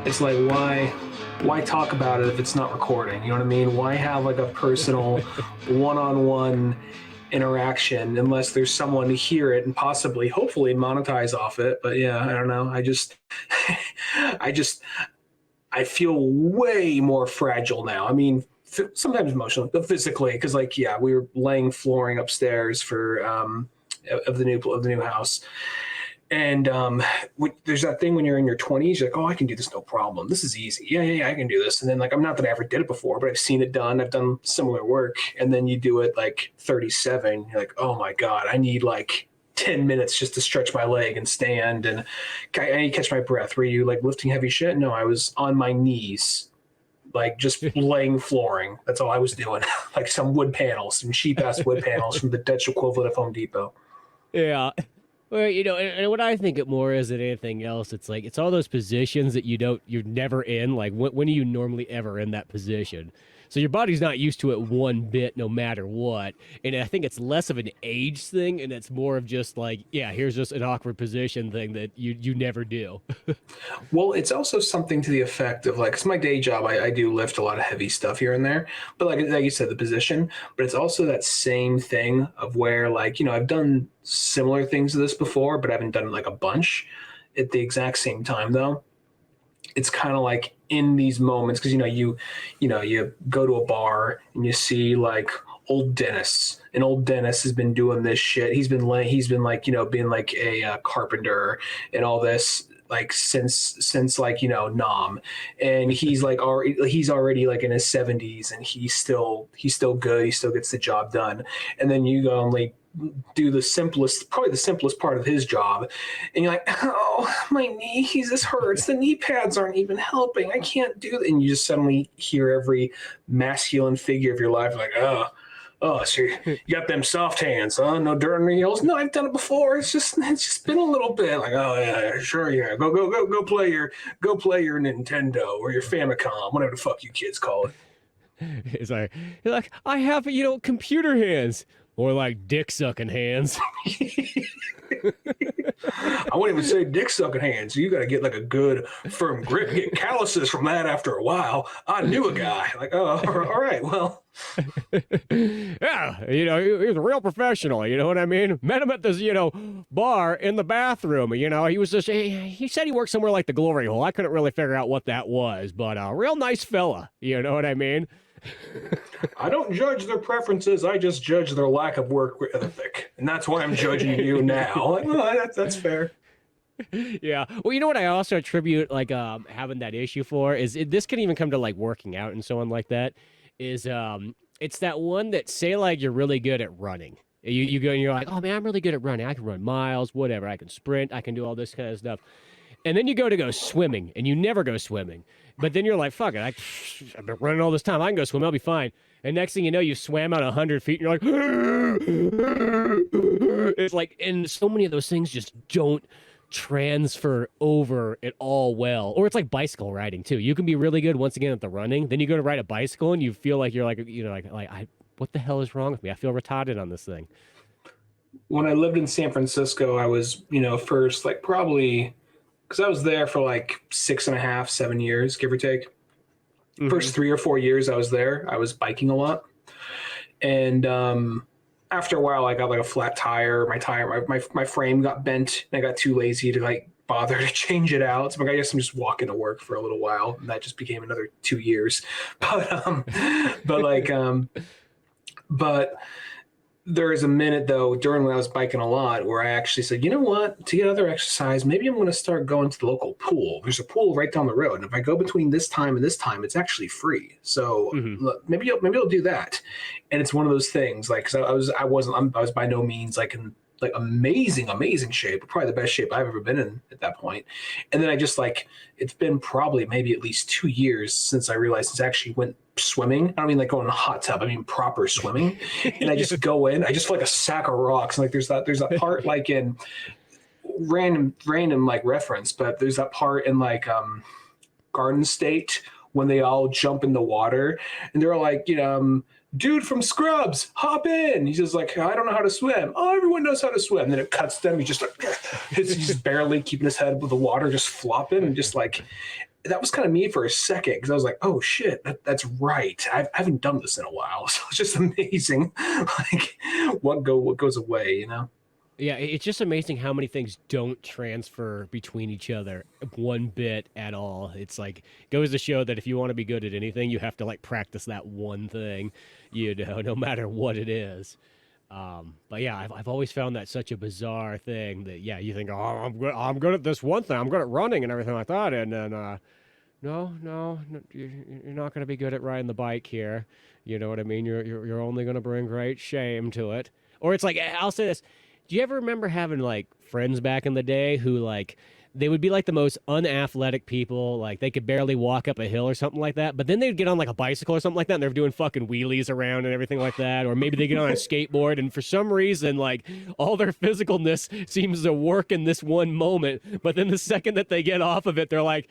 It's like, why talk about it if it's not recording? You know what I mean? Why have like a personal one-on-one interaction unless there's someone to hear it and possibly, hopefully monetize off it. But yeah, I don't know. I just, I feel way more fragile now. I mean, sometimes emotionally, but physically, because like, yeah, we were laying flooring upstairs for of the new house. And there's that thing when you're in your 20s, you're like, oh, I can do this no problem. This is easy. Yeah, I can do this. And then like, I'm not that I ever did it before, but I've seen it done. I've done similar work. And then you do it like 37. You're like, oh my God, I need like 10 minutes just to stretch my leg and stand. And I need to catch my breath. Were you like lifting heavy shit? No, I was on my knees, like just laying flooring. That's all I was doing. Like some wood panels, some cheap ass wood panels from the Dutch equivalent of Home Depot. Yeah. Well, you know, and what I think it more is than anything else, it's like, it's all those positions that you're never in. Like, when are you normally ever in that position? So your body's not used to it one bit, no matter what. And I think it's less of an age thing, and it's more of just like, yeah, here's just an awkward position thing that you never do. Well, it's also something to the effect of like, 'cause my day job, I do lift a lot of heavy stuff here and there, but like you said, the position, but it's also that same thing of where like, you know, I've done similar things to this before, but I haven't done like a bunch at the exact same time though. It's kind of like in these moments, because you go to a bar and you see like old Dennis, and old Dennis has been doing this shit. He's been like, you know, being like a carpenter and all this like since like, you know, Nam, and he's already like in his 70s, and he's still good. He still gets the job done. And then you go and like do probably the simplest part of his job, and you're like, oh, my knee, this hurts, the knee pads aren't even helping, I can't do that. And you just suddenly hear every masculine figure of your life like, so you got them soft hands, huh? No dirt on your heels? No, I've done it before. It's just been a little bit. Like, oh yeah, sure, yeah. Go play your Nintendo or your Famicom, whatever the fuck you kids call it. It's like, you're like, I have, you know, computer hands. Or like dick sucking hands. I wouldn't even say dick sucking hands. You got to get like a good firm grip, get calluses from that after a while. I knew a guy. Like, oh, all right, well. Yeah, you know, he was a real professional. You know what I mean? Met him at this, you know, bar in the bathroom. You know, he was just, he said he worked somewhere like the Glory Hole. I couldn't really figure out what that was, but a real nice fella. You know what I mean? I don't judge their preferences. I just judge their lack of work ethic, and that's why I'm judging you now. Like, well, that's fair. Yeah. Well, you know what I also attribute like having that issue for is this can even come to like working out and so on like that. Is it's that one that say like you're really good at running. You go and you're like, oh man, I'm really good at running. I can run miles, whatever. I can sprint. I can do all this kind of stuff. And then you go swimming, and you never go swimming. But then you're like, fuck it, I've been running all this time. I can go swim. I'll be fine. And next thing you know, you swam out 100 feet, and you're like, it's like, and so many of those things just don't transfer over at all well. Or it's like bicycle riding too. You can be really good once again at the running. Then you go to ride a bicycle, and you feel like you're like, you know, what the hell is wrong with me? I feel retarded on this thing. When I lived in San Francisco, I was, you know, first like probably. Because I was there for like 6.5, 7 years, give or take. Mm-hmm. First 3 or 4 years I was there, I was biking a lot. And after a while, I got like a flat tire. My frame got bent, and I got too lazy to like bother to change it out. So I'm like, I guess I'm just walking to work for a little while. And that just became another 2 years. But there is a minute though during when I was biking a lot where I actually said, you know what, to get other exercise, maybe I'm going to start going to the local pool. There's a pool right down the road, and if I go between this time and this time, it's actually free. So look, maybe I'll do that. And it's one of those things, like, because I was by no means like in like amazing shape, probably the best shape I've ever been in at that point. And then I just like, it's been probably maybe at least 2 years since I realized I actually went swimming. I don't mean like going in a hot tub, I mean proper swimming. And I just go in, I just feel like a sack of rocks. And like there's that part like in random like reference, but there's that part in like Garden State when they all jump in the water and they're like, dude from Scrubs, hop in. He's just like, I don't know how to swim. Oh, everyone knows how to swim. And then it cuts them. He's just like, he's just barely keeping his head above the water, just flopping, and just like, that was kind of me for a second, because I was like, oh shit, that's right. I haven't done this in a while. So it's just amazing, like what goes away, Yeah, it's just amazing how many things don't transfer between each other one bit at all. It's like, goes to show that if you want to be good at anything, you have to like practice that one thing, no matter what it is. But yeah, I've always found that such a bizarre thing that, yeah, you think, oh, I'm good at this one thing. I'm good at running and everything like that. And then, no, you're not going to be good at riding the bike here. You know what I mean? You're only going to bring great shame to it. Or it's like, I'll say this. Do you ever remember having like friends back in the day who like, they would be like the most unathletic people, like they could barely walk up a hill or something like that, but then they'd get on like a bicycle or something like that and they're doing fucking wheelies around and everything like that, or maybe they get on a skateboard and for some reason like all their physicalness seems to work in this one moment, but then the second that they get off of it, they're like,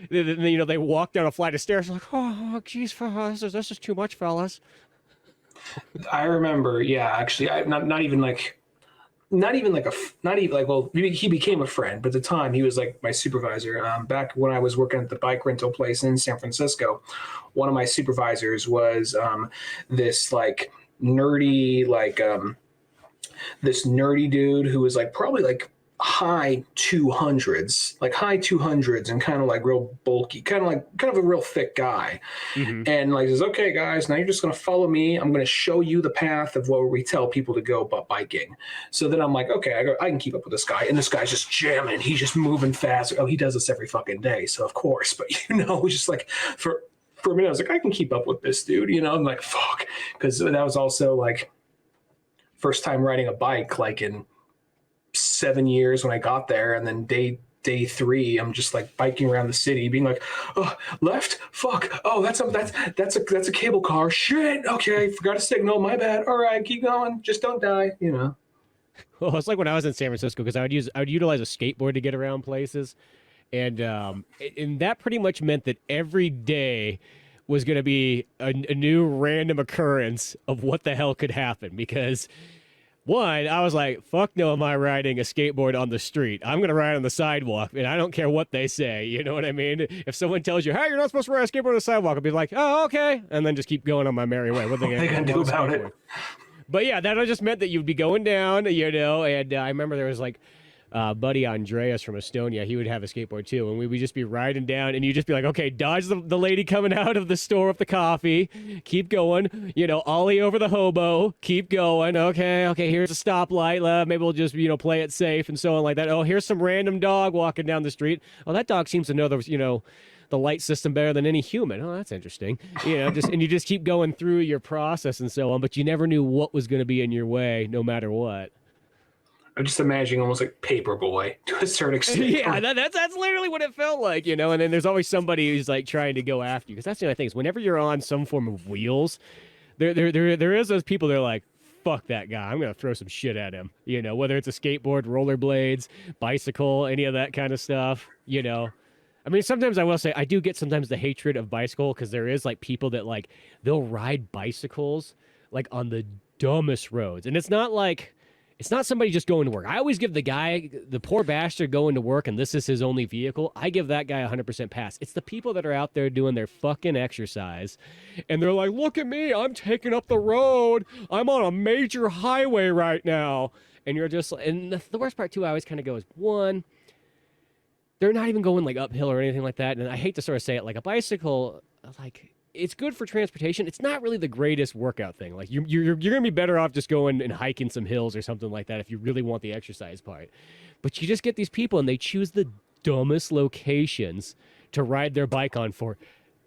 they walk down a flight of stairs like, oh geez, this is too much, fellas. I remember, yeah, actually, not even like, well, he became a friend, but at the time he was like my supervisor. Back when I was working at the bike rental place in San Francisco, one of my supervisors was this like nerdy, this nerdy dude who was like probably like high 200s and kind of like real bulky, kind of a real thick guy. Mm-hmm. And like says, okay guys, now you're just going to follow me. I'm going to show you the path of where we tell people to go about biking. So then I'm like, okay, I can keep up with this guy. And this guy's just jamming. He's just moving fast. Oh, he does this every fucking day. So of course, but just like for a minute, I was like, I can keep up with this dude, I'm like, fuck. Because that was also like first time riding a bike, like in 7 years when I got there, and then day 3 I'm just like biking around the city being like, oh, left, fuck, oh, that's a cable car, shit, okay, forgot to signal, my bad, all right, keep going, just don't die. Well, it's like when I was in San Francisco, because I would utilize a skateboard to get around places, and that pretty much meant that every day was going to be a new random occurrence of what the hell could happen, because one, I was like, fuck no, am I riding a skateboard on the street? I'm going to ride on the sidewalk, and I don't care what they say. You know what I mean? If someone tells you, hey, you're not supposed to ride a skateboard on the sidewalk, I'll be like, oh, okay. And then just keep going on my merry way. What are they going to do about it? But yeah, that just meant that you'd be going down, and I remember there was like buddy Andreas from Estonia. He would have a skateboard too, and we would just be riding down, and you'd just be like, okay, dodge the lady coming out of the store with the coffee, keep going, ollie over the hobo, keep going, okay, here's a stoplight, maybe we'll just play it safe and so on like that. Oh, here's some random dog walking down the street. Oh, that dog seems to know the light system better than any human. Oh, that's interesting. And you just keep going through your process and so on, but you never knew what was going to be in your way no matter what. I'm just imagining almost like Paperboy to a certain extent. Yeah, that's literally what it felt like, And then there's always somebody who's like trying to go after you, because that's the other thing is whenever you're on some form of wheels, there is those people that are like, fuck that guy, I'm gonna throw some shit at him. Whether it's a skateboard, rollerblades, bicycle, any of that kind of stuff. I mean, sometimes I will say I do get sometimes the hatred of bicycle, because there is like people that like they'll ride bicycles like on the dumbest roads, and it's not somebody just going to work. I always give the poor bastard going to work, and this is his only vehicle, I give that guy 100% pass. It's the people that are out there doing their fucking exercise, and they're like, look at me, I'm taking up the road. I'm on a major highway right now. And you're just, and the worst part too, I always kind of go is, one, they're not even going like uphill or anything like that. And I hate to sort of say it, like a bicycle, like, it's good for transportation. It's not really the greatest workout thing. Like you're going to be better off just going and hiking some hills or something like that if you really want the exercise part. But you just get these people and they choose the dumbest locations to ride their bike on for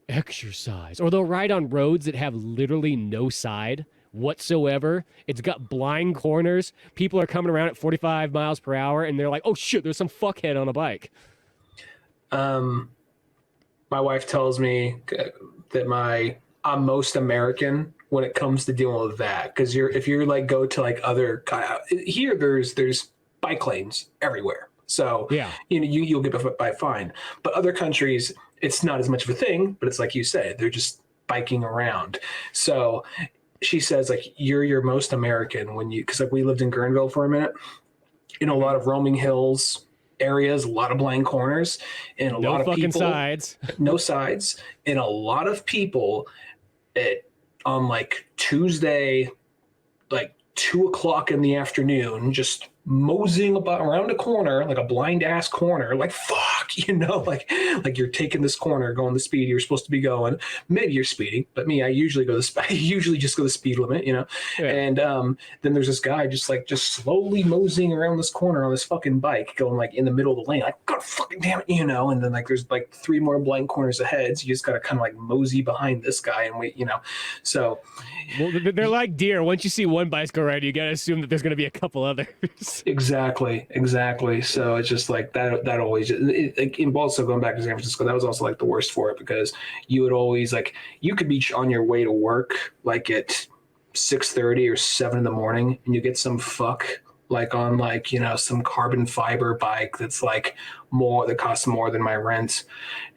exercise. Or they'll ride on roads that have literally no side whatsoever. It's got blind corners. People are coming around at 45 miles per hour and they're like, oh shit, there's some fuckhead on a bike. My wife tells me that I'm most American when it comes to dealing with that, because if you're like go to like other here, there's bike lanes everywhere, So, Yeah. you'll get by fine. But other countries, it's not as much of a thing, but it's like you say, they're just biking around. So she says, like, you're your most American when because like we lived in Guerneville for a minute, in a lot of roaming hills areas, a lot of blind corners, and a lot of fucking people, sides. no sides, and a lot of people on like Tuesday, like 2 o'clock in the afternoon, just moseying about around a corner, like a blind ass corner, like fuck, like you're taking this corner, going the speed you're supposed to be going. Maybe you're speeding, but me, I usually just go the speed limit, Yeah. And then there's this guy just slowly moseying around this corner on this fucking bike, going like in the middle of the lane, like God fucking damn it, And then like there's like 3 more blind corners ahead, so you just gotta kind of like mosey behind this guy and wait, So well, they're like deer. Once you see one bicycle rider, you gotta assume that there's gonna be a couple others. Exactly. So it's just like that always, in also going back to San Francisco, that was also like the worst for it, because you would always like, you could be on your way to work like at 6:30 or 7 in the morning, and you get some fuck like on like, some carbon fiber bike that's like that costs more than my rent,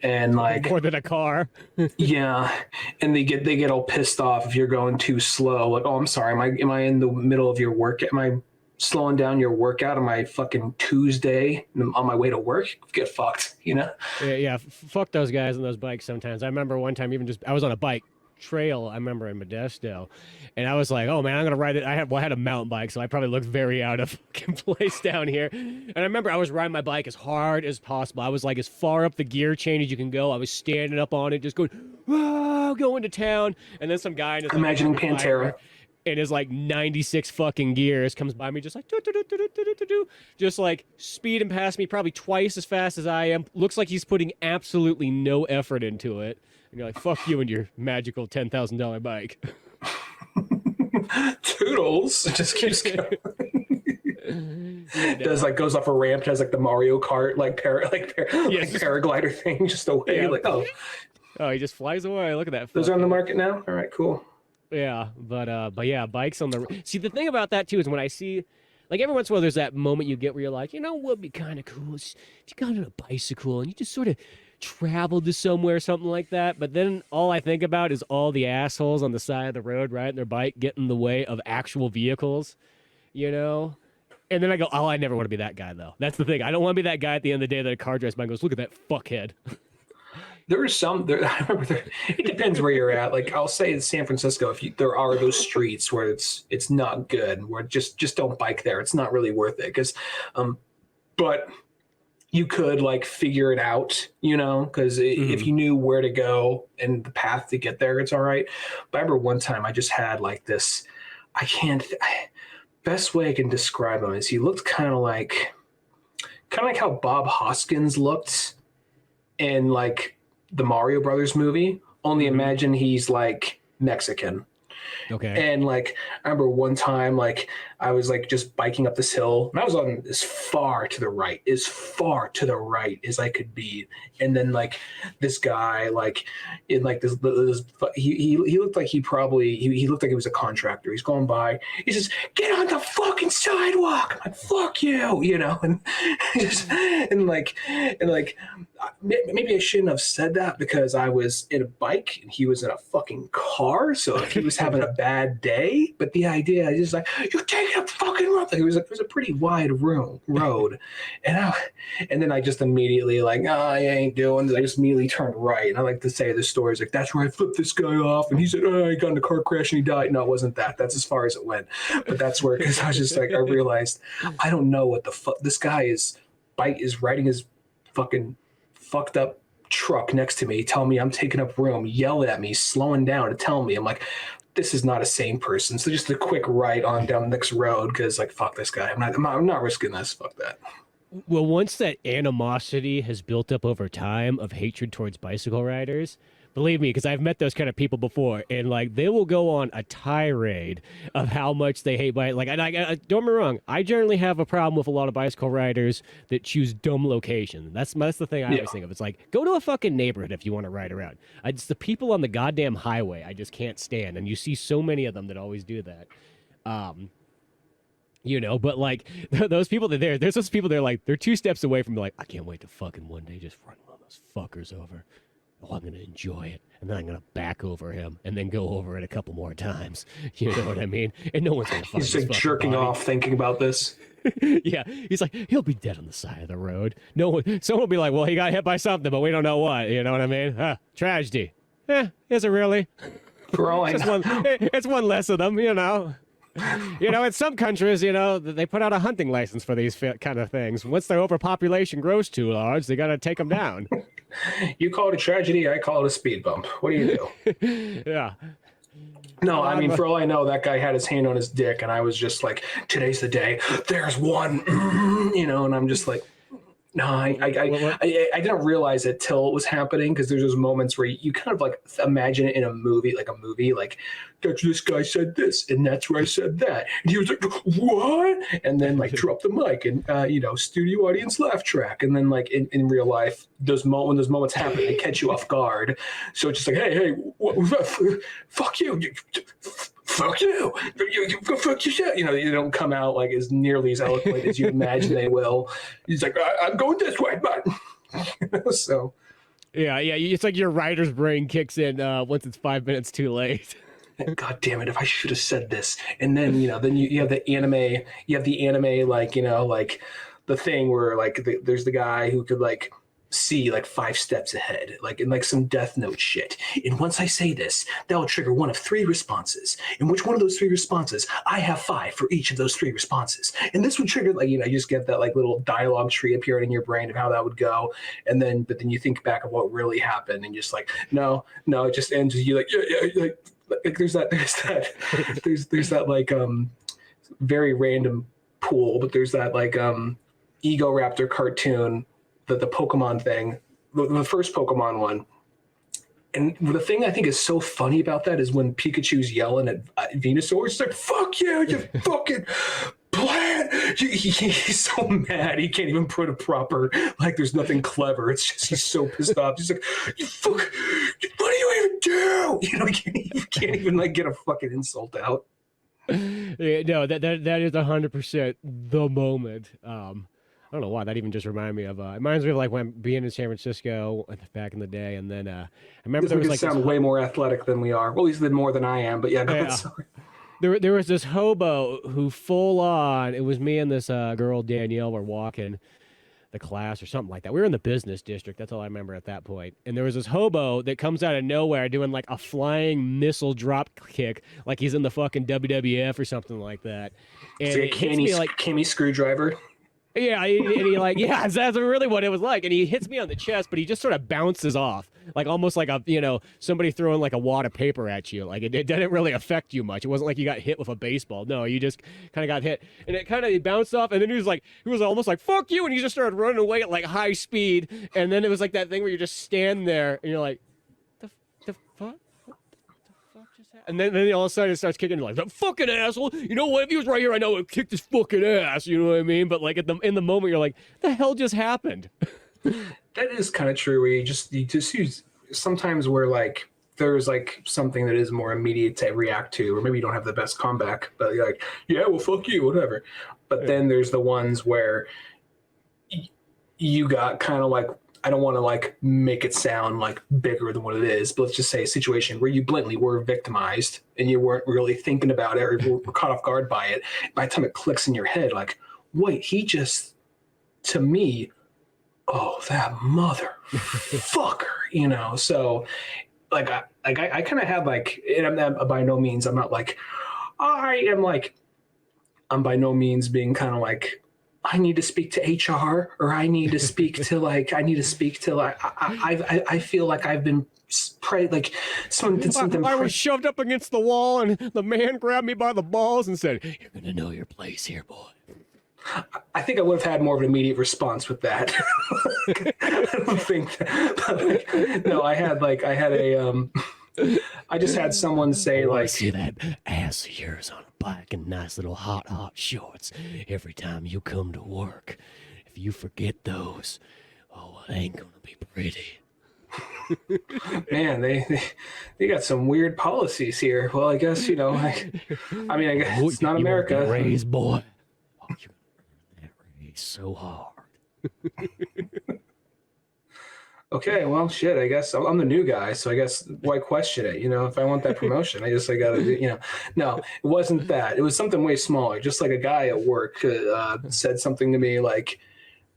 and like more than a car. Yeah. And they get all pissed off if you're going too slow, like, oh, I'm sorry, am I in the middle of your work, am I slowing down your workout on my fucking Tuesday on my way to work? Get fucked, Yeah, fuck those guys on those bikes sometimes. I remember one time I was on a bike trail, I remember in Modesto, and I was like, oh man, I'm gonna ride it. I had a mountain bike, so I probably looked very out of fucking place down here. And I remember I was riding my bike as hard as possible. I was like as far up the gear chain as you can go. I was standing up on it, just going, whoa, going to town. And then some guy in his imagining Pantera in his like 96 fucking gears comes by me, just like just like speeding past me, probably twice as fast as I am. Looks like he's putting absolutely no effort into it. And you're like, fuck you and your magical $10,000 bike. Toodles. It just keeps going. Does like goes off a ramp, has like the Mario Kart paraglider thing just away. Yeah. Like, oh, he just flies away. Look at that. Those are on the market now. All right, cool. Yeah, but yeah, bikes on the. See, the thing about that too is when I see, like, every once in a while, there's that moment you get where you're like, what would be kind of cool if you got on a bicycle and you just sort of traveled to somewhere, something like that. But then all I think about is all the assholes on the side of the road riding their bike, getting in the way of actual vehicles, And then I go, oh, I never want to be that guy, though. That's the thing. I don't want to be that guy at the end of the day that a car drives by and goes, look at that fuckhead. There are some. I remember. It depends where you're at. Like I'll say in San Francisco, there are those streets where it's not good, where just don't bike there. It's not really worth it, because, but you could like figure it out, because if you knew where to go and the path to get there, it's all right. But I remember one time I just had like this. Best way I can describe him is he looked kind of like how Bob Hoskins looked in like the Mario Brothers movie, only imagine he's like Mexican. Okay. And like I remember one time, like I was like just biking up this hill, and I was on as far to the right as I could be. And then like this guy, like in like this he looked like he looked like he was a contractor. He's going by. He says, "Get on the fucking sidewalk." I'm like, "Fuck you," and maybe I shouldn't have said that, because I was in a bike and he was in a fucking car. So if he was having a bad day, but the idea is like, you're taking up fucking road. It was a pretty wide road, and then I just immediately like, I ain't doing this. I just immediately turned right. And I like to say the stories like, that's where I flipped this guy off, and he said, oh, he got in a car crash and he died. No, it wasn't that. That's as far as it went. But that's where, because I was just like, I realized I don't know what the fuck this guy is riding his fucking fucked up truck next to me, telling me I'm taking up room, yelling at me, slowing down to tell me. I'm like, this is not a sane person. So just a quick right on down the next road, because like, fuck this guy. I'm not risking this. Fuck that. Well, once that animosity has built up over time of hatred towards bicycle riders, believe me, because I've met those kind of people before, and like they will go on a tirade of how much they hate bike. Like, I don't get me wrong, I generally have a problem with a lot of bicycle riders that choose dumb locations. That's the thing I always think of. It's like, go to a fucking neighborhood if you want to ride around. It's the people on the goddamn highway I just can't stand, and you see so many of them that always do that. But like those people there's those people they're like, they're 2 steps away from like, I can't wait to fucking one day just run one of those fuckers over. Oh, I'm going to enjoy it. And then I'm going to back over him and then go over it a couple more times. You know what I mean? And no one's going to find He's like jerking off thinking about this. Yeah. He's like, he'll be dead on the side of the road. Someone will be like, well, he got hit by something, but we don't know what. You know what I mean? Tragedy. Is it really? For all I know. It's one less of them, in some countries, they put out a hunting license for these kind of things. Once their overpopulation grows too large, they got to take them down. You call it a tragedy, I call it a speed bump. What do you do? Yeah. No, I mean, for all I know, that guy had his hand on his dick, and I was just like, today's the day. There's one, and I'm just like, no, I didn't realize it till it was happening, because there's those moments where you kind of like imagine it in a movie, like this guy said this, and that's where I said that. And he was like, what? And then like drop the mic and, studio audience laugh track. And then like in real life, when those moments happen, they catch you off guard. So it's just like, hey, fuck you. Fuck you, go fuck yourself. You don't come out like as nearly as eloquent as you imagine they will. He's like, I'm going this way, but so. Yeah. It's like your writer's brain kicks in once it's 5 minutes too late. God damn it! If I should have said this, and then you have the anime, like like the thing where like there's the guy who could like see like 5 steps ahead, like in like some Death Note shit. And once I say this, that will trigger one of 3 responses. In which one of those 3 responses, I have 5 for each of those 3 responses. And this would trigger like you just get that like little dialogue tree appearing in your brain of how that would go. And then but then you think back of what really happened, and you're just like, no, it just ends with you like like there's that like very random pool, but there's that like Ego Raptor cartoon, the Pokemon thing, the first Pokemon one. And the thing I think is so funny about that is when Pikachu's yelling at Venusaur, it's like, fuck you, you fucking plant. He's so mad he can't even put a proper, like there's nothing clever. It's just he's so pissed off. He's like, you fuck, what do you even do? You can't even like get a fucking insult out. Yeah, no, that is 100% the moment. I don't know why that even just reminded me of. It reminds me of like when being in San Francisco back in the day, and then I remember there was like sound way more athletic than we are. Well, at least more than I am. But yeah, go ahead. Sorry. There was this hobo who full on. It was me and this girl Danielle were walking the class or something like that. We were in the business district. That's all I remember at that point. And there was this hobo that comes out of nowhere doing like a flying missile drop kick, like he's in the fucking WWF or something like that. And so Kimmy Screwdriver. Yeah, and he like, yeah, that's really what it was like. And he hits me on the chest, but he just sort of bounces off, like almost like somebody throwing like a wad of paper at you. Like it didn't really affect you much. It wasn't like you got hit with a baseball. No, you just kind of got hit, and he bounced off, and then he was almost like fuck you, and he just started running away at like high speed. And then it was like that thing where you just stand there and you're like, the fuck. And then all of a sudden it starts kicking, like, that fucking asshole. You know what? If he was right here, I know I'd kick this fucking ass. You know what I mean? But like in the moment, you're like, the hell just happened? That is kind of true. Where you just use sometimes where like there's like something that is more immediate to react to, or maybe you don't have the best comeback, but you're like, yeah, well, fuck you, whatever. But then there's the ones where you got kind of like, I don't want to like make it sound like bigger than what it is, but let's just say a situation where you blatantly were victimized and you weren't really thinking about it or were caught off guard by it. By the time it clicks in your head, like, wait, he just, to me, oh, that motherfucker, So like, I kind of had like, and I'm not, by no means, I'm not like, I'm by no means being kind of like, I need to speak to HR, or I need to speak to like, I feel like I've been like something. I was shoved up against the wall, and the man grabbed me by the balls and said, "You're gonna know your place here, boy." I think I would have had more of an immediate response with that. I don't think that, no, I just had someone say like, see that ass of yours on a bike and nice little hot shorts every time you come to work. If you forget those, oh, it ain't gonna be pretty. Man, they got some weird policies here. Well, I guess I guess it's not America. Raised boy. so hard. Okay, well, shit. I guess I'm the new guy, so I guess why question it? If I want that promotion, I gotta do. No, it wasn't that. It was something way smaller. Just like a guy at work said something to me, like,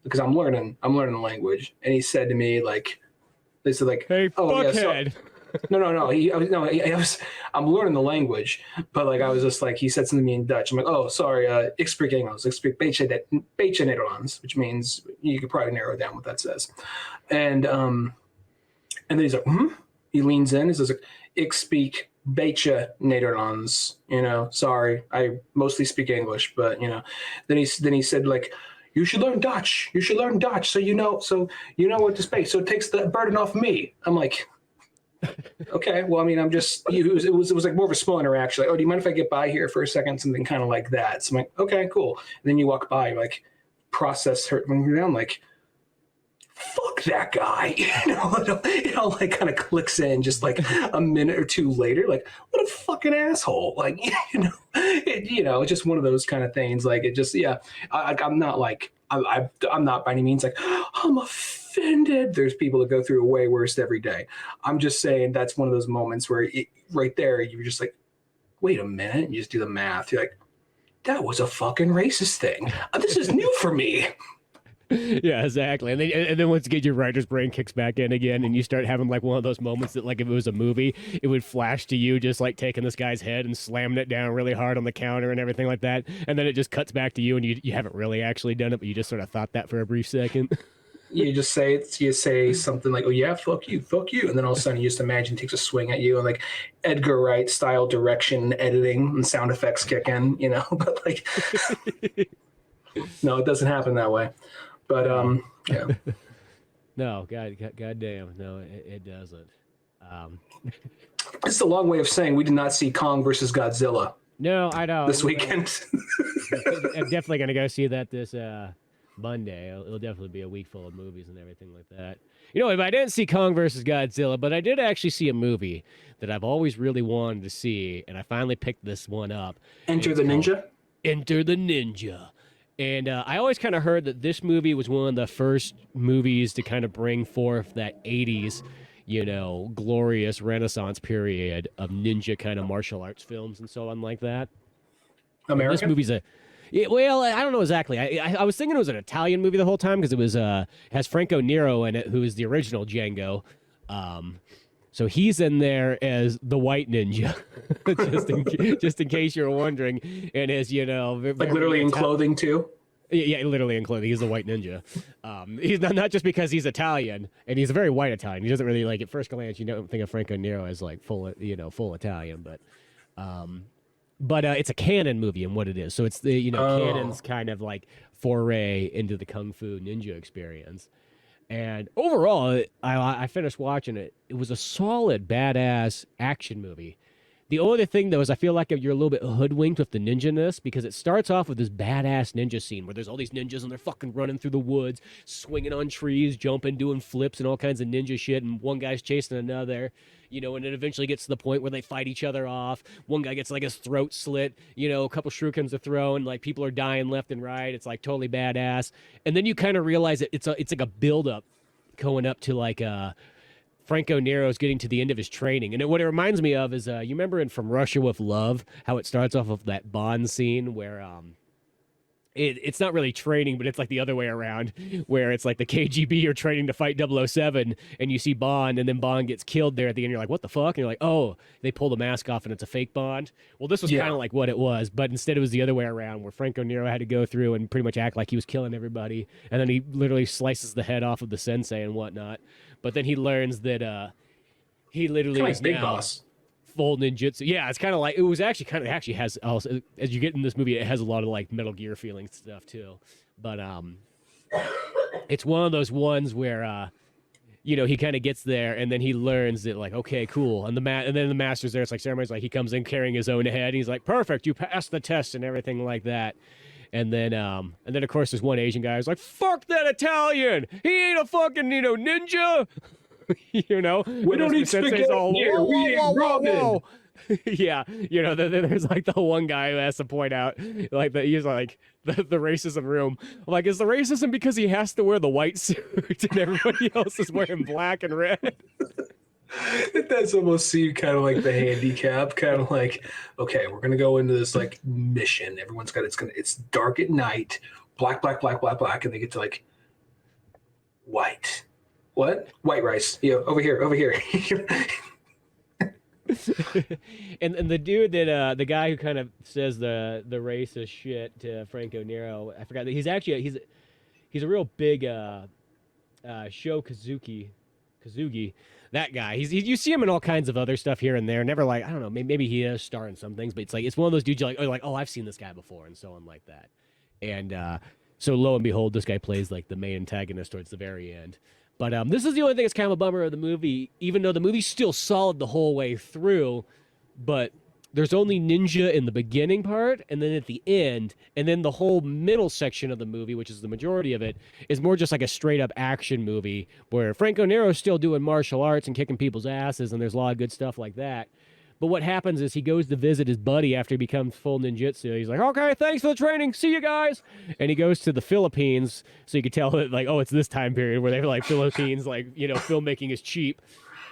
because I'm learning the language, and he said to me, like, they said, like, hey, oh yeah, fuckhead. No. I'm learning the language, but like I was just like, he said something to me in Dutch. I'm like, oh, sorry, ik spreek Engels. Ik spreek beetje Nederlands, which means you could probably narrow down what that says. And then he's like, he leans in. He says, like, ik speak beetje Nederlands. Sorry, I mostly speak English, but then he said, like, you should learn Dutch. You should learn Dutch, so you know what to speak. So it takes the burden off me. I'm like, okay, well, I mean, I'm just, it was like more of a small interaction. Like, oh, do you mind if I get by here for a second? Something kind of like that. So I'm like, okay, cool. And then you walk by, like, process her, I'm like, fuck that guy. It all like kind of clicks in just like a minute or two later. Like, what a fucking asshole. Like, it's just one of those kind of things. Like, it just, yeah, I'm not like, I'm not by any means like, I'm offended. There's people that go through a way worse every day. I'm just saying that's one of those moments where right there, you're just like, wait a minute. You just do the math. You're like, that was a fucking racist thing. This is new for me. Yeah, exactly. And then once again, your writer's brain kicks back in again, and you start having like one of those moments that, like, if it was a movie, it would flash to you just like taking this guy's head and slamming it down really hard on the counter and everything like that. And then it just cuts back to you, and you haven't really actually done it, but you just sort of thought that for a brief second. You say something like, oh yeah, fuck you. And then all of a sudden you just imagine he takes a swing at you, and like Edgar Wright style direction, editing, and sound effects kick in, but like, no, it doesn't happen that way. But yeah. No, goddamn, no, it doesn't. It's a long way of saying we did not see Kong versus Godzilla. No, I know. This weekend. I'm definitely gonna go see that this Monday. It'll definitely be a week full of movies and everything like that. If I didn't see Kong versus Godzilla, but I did actually see a movie that I've always really wanted to see, and I finally picked this one up. Enter the Ninja. And I always kind of heard that this movie was one of the first movies to kind of bring forth that 80s, glorious Renaissance period of ninja kind of martial arts films and so on like that. American? This movie's well, I don't know exactly. I was thinking it was an Italian movie the whole time because it was has Franco Nero in it, who is the original Django. So he's in there as the white ninja, just in case you're wondering, and as like literally in clothing too. Yeah, literally in clothing. He's the white ninja. He's not just because he's Italian, and he's a very white Italian. He doesn't really, like, at first glance, you don't think of Franco Nero as like full Italian, but it's a canon movie in what it is. So it's the canon's kind of like foray into the kung fu ninja experience. And overall, I finished watching it. It was a solid, badass action movie. The only thing, though, is I feel like you're a little bit hoodwinked with the ninja-ness, because it starts off with this badass ninja scene where there's all these ninjas and they're fucking running through the woods, swinging on trees, jumping, doing flips and all kinds of ninja shit, and one guy's chasing another, and it eventually gets to the point where they fight each other off. One guy gets like his throat slit, a couple shurikens are thrown, like people are dying left and right. It's like totally badass. And then you kind of realize that it's like a build-up going up to like Franco Nero's getting to the end of his training. And what it reminds me of is, you remember in From Russia with Love, how it starts off of that Bond scene where it's not really training, but it's like the other way around, where it's like the KGB are training to fight 007, and you see Bond, and then Bond gets killed there at the end. You're like, what the fuck? And you're like, oh, they pull the mask off, and it's a fake Bond. Well, this was kind of like what it was, but instead it was the other way around, where Franco Nero had to go through and pretty much act like he was killing everybody, and then he literally slices the head off of the sensei and whatnot. But then he learns that he literally is Big now Boss. Full ninjutsu. Yeah, it's kind of like, it was actually has also, as you get in this movie, it has a lot of like Metal Gear feelings stuff too. But it's one of those ones where he kind of gets there, and then he learns that, like, okay, cool, and then the master's there. It's like ceremonies, like he comes in carrying his own head, and he's like, perfect, you passed the test and everything like that. And then of course, there's one Asian guy who's like, fuck that Italian! He ain't a fucking, ninja! We don't eat spaghetti here. We ain't ramen. Yeah, there's like the one guy who has to point out, like that he's like the racism room. I'm like, is the racism because he has to wear the white suit and everybody else is wearing black and red? It does almost seem kind of like the handicap, kind of like, okay, we're gonna go into this like mission. Everyone's got it's dark at night, black, black, black, black, black, and they get to like white. What? White rice. Yeah, over here, over here. and the dude that the guy who kind of says the racist shit to Franco Nero, I forgot that he's a real big Sho Kazugi. That guy, you see him in all kinds of other stuff here and there. Never like, I don't know, maybe he is star in some things, but it's like it's one of those dudes you're like, oh, I've seen this guy before, and so on like that. And so lo and behold, this guy plays like the main antagonist towards the very end. But this is the only thing that's kind of a bummer of the movie, even though the movie's still solid the whole way through. But there's only ninja in the beginning part, and then at the end, and then the whole middle section of the movie, which is the majority of it, is more just like a straight up action movie where Franco Nero is still doing martial arts and kicking people's asses, and there's a lot of good stuff like that. But what happens is he goes to visit his buddy after he becomes full ninjutsu. He's like, okay, thanks for the training. See you guys. And he goes to the Philippines, so you could tell that, like, oh, it's this time period where they're like, Philippines, like, filmmaking is cheap.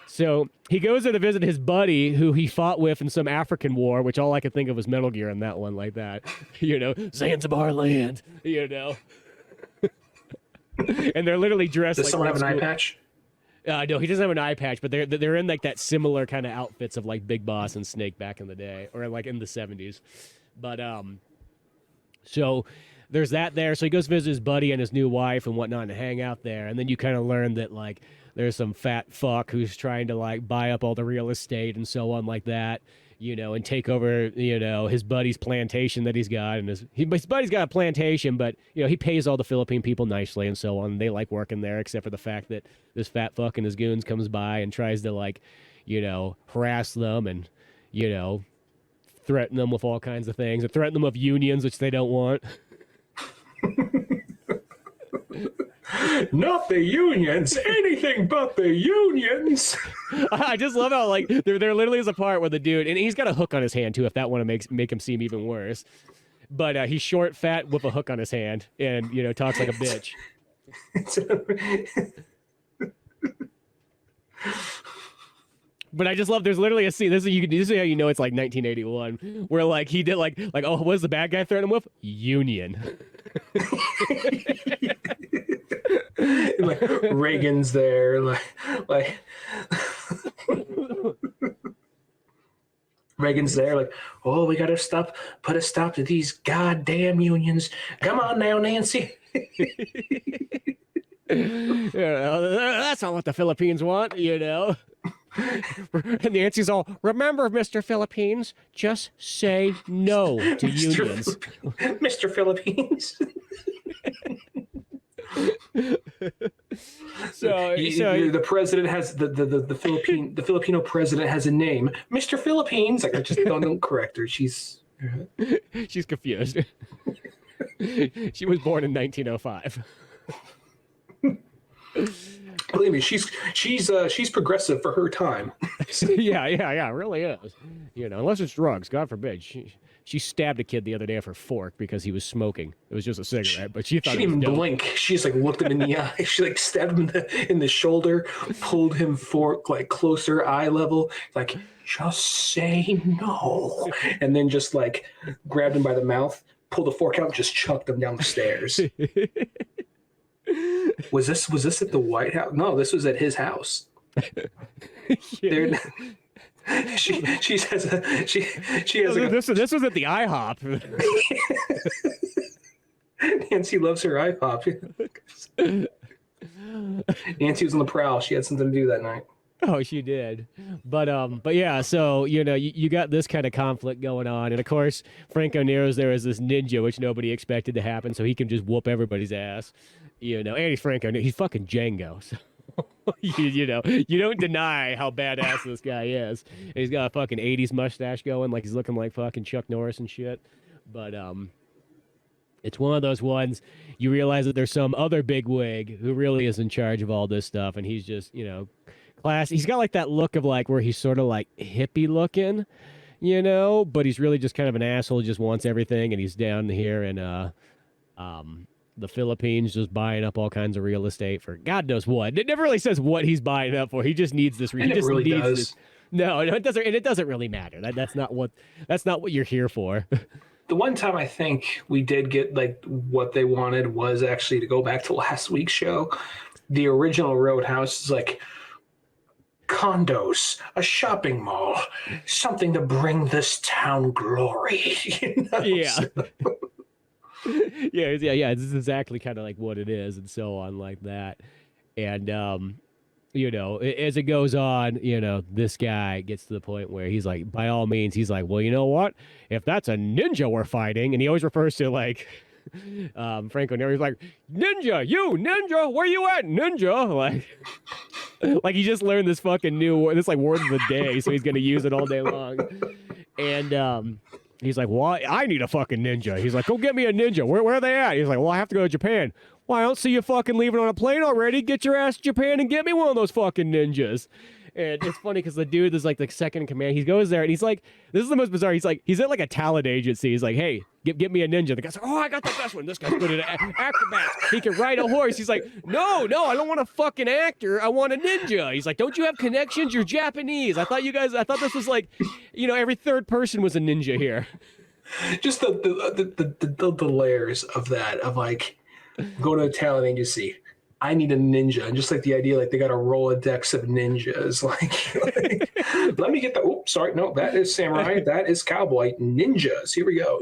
So he goes there to visit his buddy who he fought with in some African war, which all I could think of was Metal Gear in that one, like that. Zanzibar land, And they're literally dressed like... Does someone have an eye patch? No, he doesn't have an eye patch, but they're in like that similar kind of outfits of like Big Boss and Snake back in the day, or like in the 70s. But so there's that there. So he goes visit his buddy and his new wife and whatnot and hang out there. And then you kind of learn that like there's some fat fuck who's trying to like buy up all the real estate and so on like that, and take over, his buddy's plantation that he's got. And his buddy's got a plantation, but, he pays all the Philippine people nicely and so on. And they like working there, except for the fact that this fat fuck and his goons comes by and tries to like, harass them and, threaten them with all kinds of things and threaten them with unions, which they don't want. Not the unions, anything but the unions. I just love how like there literally is a part where the dude, and he's got a hook on his hand too, if that one make him seem even worse. But he's short, fat, with a hook on his hand, and talks like a bitch. But I just love. There's literally a scene. This is how you know it's like 1981, where like he did like oh, what does the bad guy threaten him with? Union. Like Reagan's there, like Reagan's there, like, oh, we gotta put a stop to these goddamn unions. Come on now, Nancy. That's not what the Philippines want, And Nancy's all, remember, Mr. Philippines, just say no to unions. Mr. Philippines. So the president has the Filipino president has a name, Mr. Philippines. Like, I just don't correct her. She's confused. She was born in 1905. Believe me, she's progressive for her time. Yeah, it really is. Unless it's drugs, God forbid. She stabbed a kid the other day with her fork because he was smoking. It was just a cigarette, but she thought she didn't even blink. She just like looked him in the eye. She like stabbed him in the shoulder, pulled him fork like closer eye level, like just say no, and then just like grabbed him by the mouth, pulled the fork out, and just chucked him down the stairs. Was this at the White House? No, this was at his house. Yeah. She has this was at the IHOP. Nancy loves her IHOP. Nancy was on the prowl. She had something to do that night. Oh, she did. But yeah, so you got this kind of conflict going on, and of course Franco Nero's there as this ninja, which nobody expected to happen, so he can just whoop everybody's ass. And he's Franco Nero. He's fucking Django. So. You don't deny how badass this guy is. And he's got a fucking 80s mustache going, like he's looking like fucking Chuck Norris and shit. But it's one of those ones you realize that there's some other bigwig who really is in charge of all this stuff, and he's just class. He's got like that look of like where he's sort of like hippie looking, but he's really just kind of an asshole. He just wants everything, and he's down here in the Philippines just buying up all kinds of real estate for God knows what. It never really says what he's buying up for. He just needs this. He just really needs does. this. No, it doesn't, and it doesn't really matter. That's not what you're here for. The one time I think we did get like what they wanted was actually to go back to last week's show. The original Roadhouse is like condos, a shopping mall, something to bring this town glory. Yeah. yeah. This is exactly kind of like what it is, and so on like that. And as it goes on, this guy gets to the point where he's like, by all means, he's like, well, you know what? If that's a ninja we're fighting, and he always refers to like Franco Nero, he's like, ninja, where you at, ninja? Like he just learned this fucking new word, this like word of the day, so he's gonna use it all day long. And he's like, well, I need a fucking ninja. He's like, go get me a ninja. Where are they at? He's like, well, I have to go to Japan. Well, I don't see you fucking leaving on a plane already. Get your ass to Japan and get me one of those fucking ninjas. And it's funny because the dude is like the second in command. He goes there and he's like, this is the most bizarre. He's at like a talent agency. He's like, hey, get me a ninja. The guy's like, oh, I got the best one. This guy's good at acrobats. He can ride a horse. He's like, no, I don't want a fucking actor. I want a ninja. He's like, don't you have connections? You're Japanese. I thought this was like, every third person was a ninja here. Just the layers of that, of like, go to a talent agency. I need a ninja. And just like the idea, like they got a Rolodex of ninjas. Like let me get the, oops, sorry. No, that is samurai. That is cowboy. Ninjas. Here we go.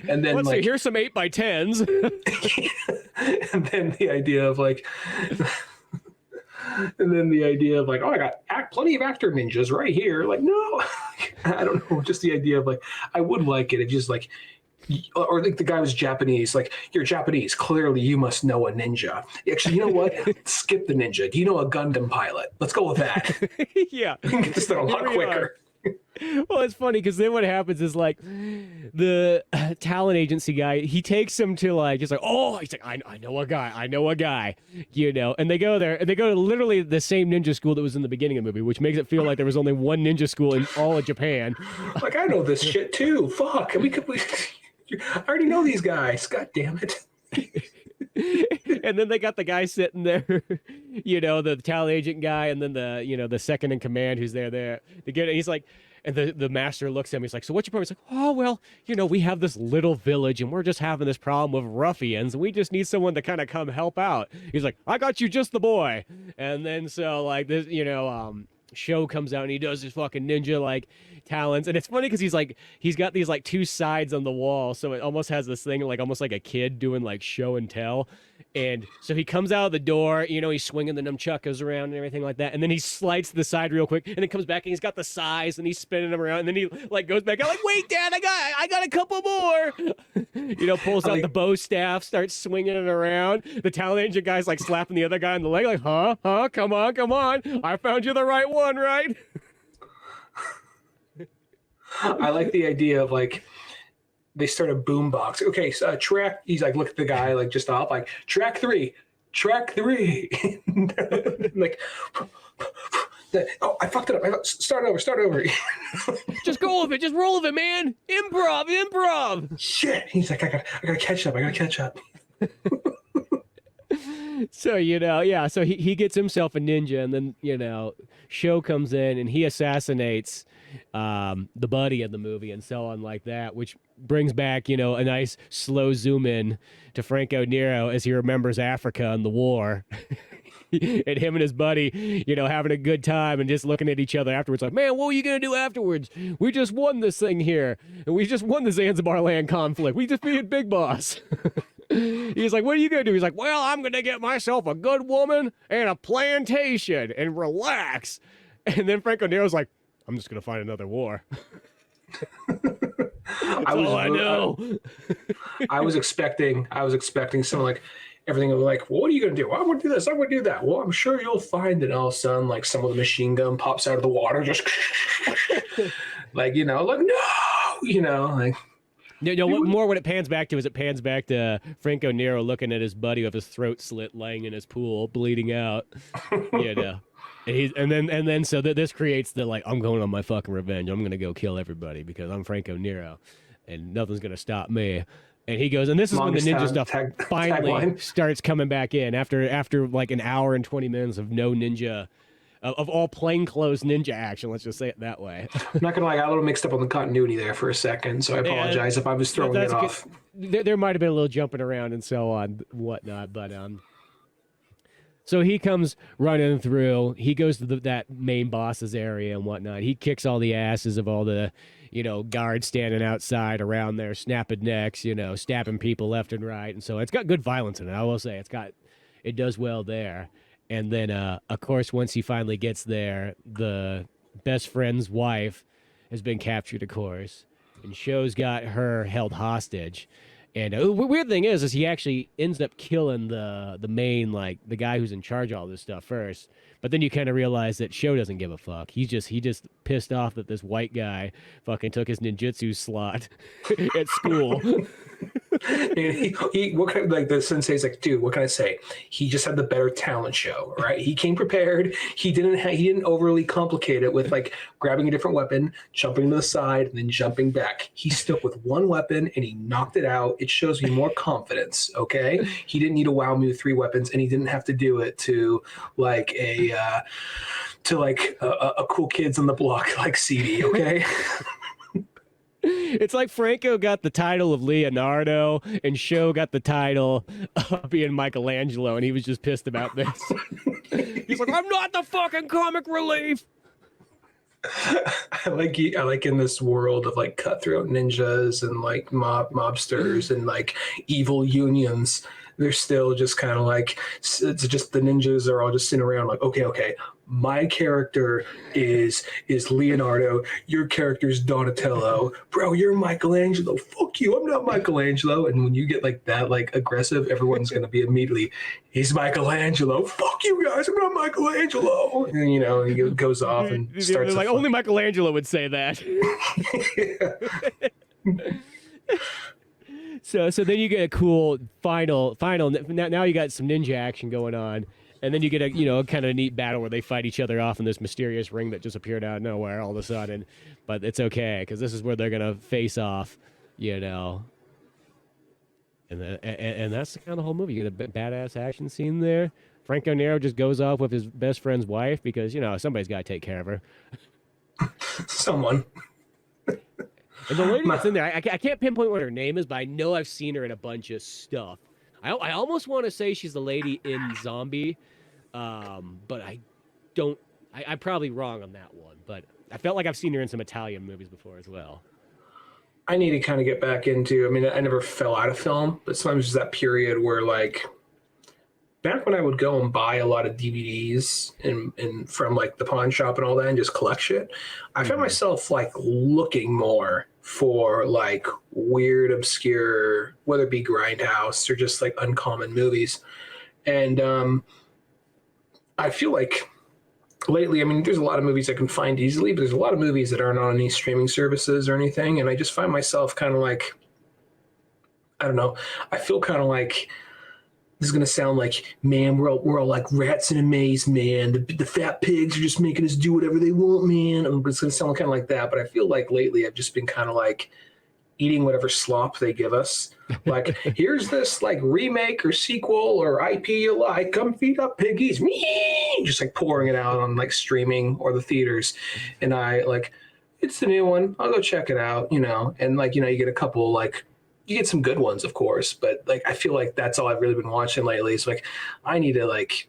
And then let's see, here's some 8x10s. And then the idea of like, oh, I got plenty of actor ninjas right here. Like, no, I don't know. Just the idea of like, I would like it if just like, or like the guy was Japanese, like, you're Japanese, clearly you must know a ninja. Actually, you know what? Skip the ninja. Do you know a Gundam pilot? Let's go with that. Yeah. We can get this done a lot quicker. Well, it's funny because then what happens is like the talent agency guy, he takes him to like, he's like, I know a guy, and they go there and they go to literally the same ninja school that was in the beginning of the movie, which makes it feel like there was only one ninja school in all of Japan. Like, I know this shit too. Fuck. I already know these guys. God damn it. And then they got the guy sitting there, the talent agent guy, and then the second in command who's there. He's like, and the master looks at him. He's like, so what's your problem? He's like, oh, well, we have this little village and we're just having this problem with ruffians. And we just need someone to kind of come help out. He's like, I got you just the boy. And then so like this, show comes out and he does his fucking ninja like talents, and it's funny because he's got these like two sides on the wall, so it almost has this thing like almost like a kid doing like show and tell. And so he comes out of the door, he's swinging the nunchuckers around and everything like that, and then he slides to the side real quick and then comes back and he's got the size and he's spinning them around, and then he like goes back out like, wait, Dad, I got a couple more. Pulls out the bow staff, starts swinging it around. The talent agent guy's like slapping the other guy on the leg like, huh, come on, I found you the right one, right? I like the idea of like they start a boombox. Okay, so track. He's like, look at the guy like just off, like track three. Like, oh, I fucked it up. Start over. Just go with it. Just roll with it, man. Improv. Shit. He's like, I gotta catch up. So, so he gets himself a ninja, and then, Show comes in and he assassinates the buddy of the movie and so on like that, which brings back, a nice slow zoom in to Franco Nero as he remembers Africa and the war. And him and his buddy, having a good time and just looking at each other afterwards like, man, what are you going to do afterwards? We just won this thing here. And we just won the Zanzibar land conflict. We just beat Big Boss. He's like, what are you going to do? He's like, well, I'm going to get myself a good woman and a plantation and relax. And then Franco Nero's like, I'm just going to find another war. I know. I was expecting someone like everything was like, well, what are you going to do? Well, I'm going to do this. I'm going to do that. Well, I'm sure you'll find it. And all of a sudden, like some of the machine gun pops out of the water, just like, like, no, like. More what it pans back to is it pans back to Franco Nero looking at his buddy with his throat slit laying in his pool, bleeding out. And then so this creates the like, I'm going on my fucking revenge. I'm gonna go kill everybody because I'm Franco Nero, and nothing's gonna stop me. And he goes, and this is when the ninja stuff finally tagline. starts coming back in after like an hour and 20 minutes of no ninja, of all plainclothes ninja action. Let's just say it that way. I'm not gonna lie, I got a little mixed up on the continuity there for a second, so I apologize if I was throwing it off. There might have been a little jumping around and so on, whatnot, but so he comes running through. He goes to that main boss's area and whatnot. He kicks all the asses of all the, guards standing outside around there, snapping necks, stabbing people left and right. And so it's got good violence in it. I will say it does well there. And then, of course, once he finally gets there, the best friend's wife has been captured, of course, and Sho's got her held hostage. And the weird thing is he actually ends up killing the main, like, the guy who's in charge of all this stuff first. But then you kind of realize that Sho doesn't give a fuck. He just pissed off that this white guy fucking took his ninjutsu slot at school. What kind of, like, the sensei's like, dude, what can I say? He just had the better talent show, right? He came prepared. He didn't overly complicate it with like grabbing a different weapon, jumping to the side, and then jumping back. He stuck with one weapon and he knocked it out. It shows me more confidence. Okay, he didn't need to wow me with 3 weapons, and he didn't have to do it to like a cool kids on the block like CD. Okay. It's like Franco got the title of Leonardo and Sho got the title of being Michelangelo, and he was just pissed about this. He's like, I'm not the fucking comic relief. I like in this world of like cutthroat ninjas and like mobsters and like evil unions, they're still just kind of like, it's just the ninjas are all just sitting around like, okay, my character is Leonardo, your character's Donatello, bro, you're Michelangelo, fuck you, I'm not Michelangelo. And when you get like that, like aggressive, everyone's going to be immediately, he's Michelangelo, fuck you guys, I'm not Michelangelo. And he goes off and starts like, only Michelangelo would say that. So then you get a cool final. Now you got some ninja action going on, and then you get a kind of neat battle where they fight each other off in this mysterious ring that just appeared out of nowhere all of a sudden. But it's okay because this is where they're gonna face off, And that's the kind of the whole movie. You get a badass action scene there. Franco Nero just goes off with his best friend's wife because somebody's got to take care of her. Someone. And the lady that's in there, I can't pinpoint what her name is, but I know I've seen her in a bunch of stuff. I almost want to say she's the lady in Zombie, but I don't. I'm probably wrong on that one, but I felt like I've seen her in some Italian movies before as well. I need to kind of get back into, I never fell out of film, but sometimes there's that period where like, back when I would go and buy a lot of DVDs and from like the pawn shop and all that and just collect shit, I found myself like looking more for like weird, obscure, whether it be Grindhouse or just like uncommon movies. And I feel like lately, there's a lot of movies I can find easily, but there's a lot of movies that aren't on any streaming services or anything. And I just find myself kind of like, I don't know, I feel kind of like, this is going to sound like, man, we're all like rats in a maze, man. The fat pigs are just making us do whatever they want, man. It's going to sound kind of like that. But I feel like lately I've just been kind of like eating whatever slop they give us. Like, here's this like remake or sequel or IP you like. Come feed up piggies. Just like pouring it out on like streaming or the theaters. And I like, it's the new one. I'll go check it out, And like, you get a couple like, you get some good ones, of course, but like I feel like that's all I've really been watching lately. It's like I need to like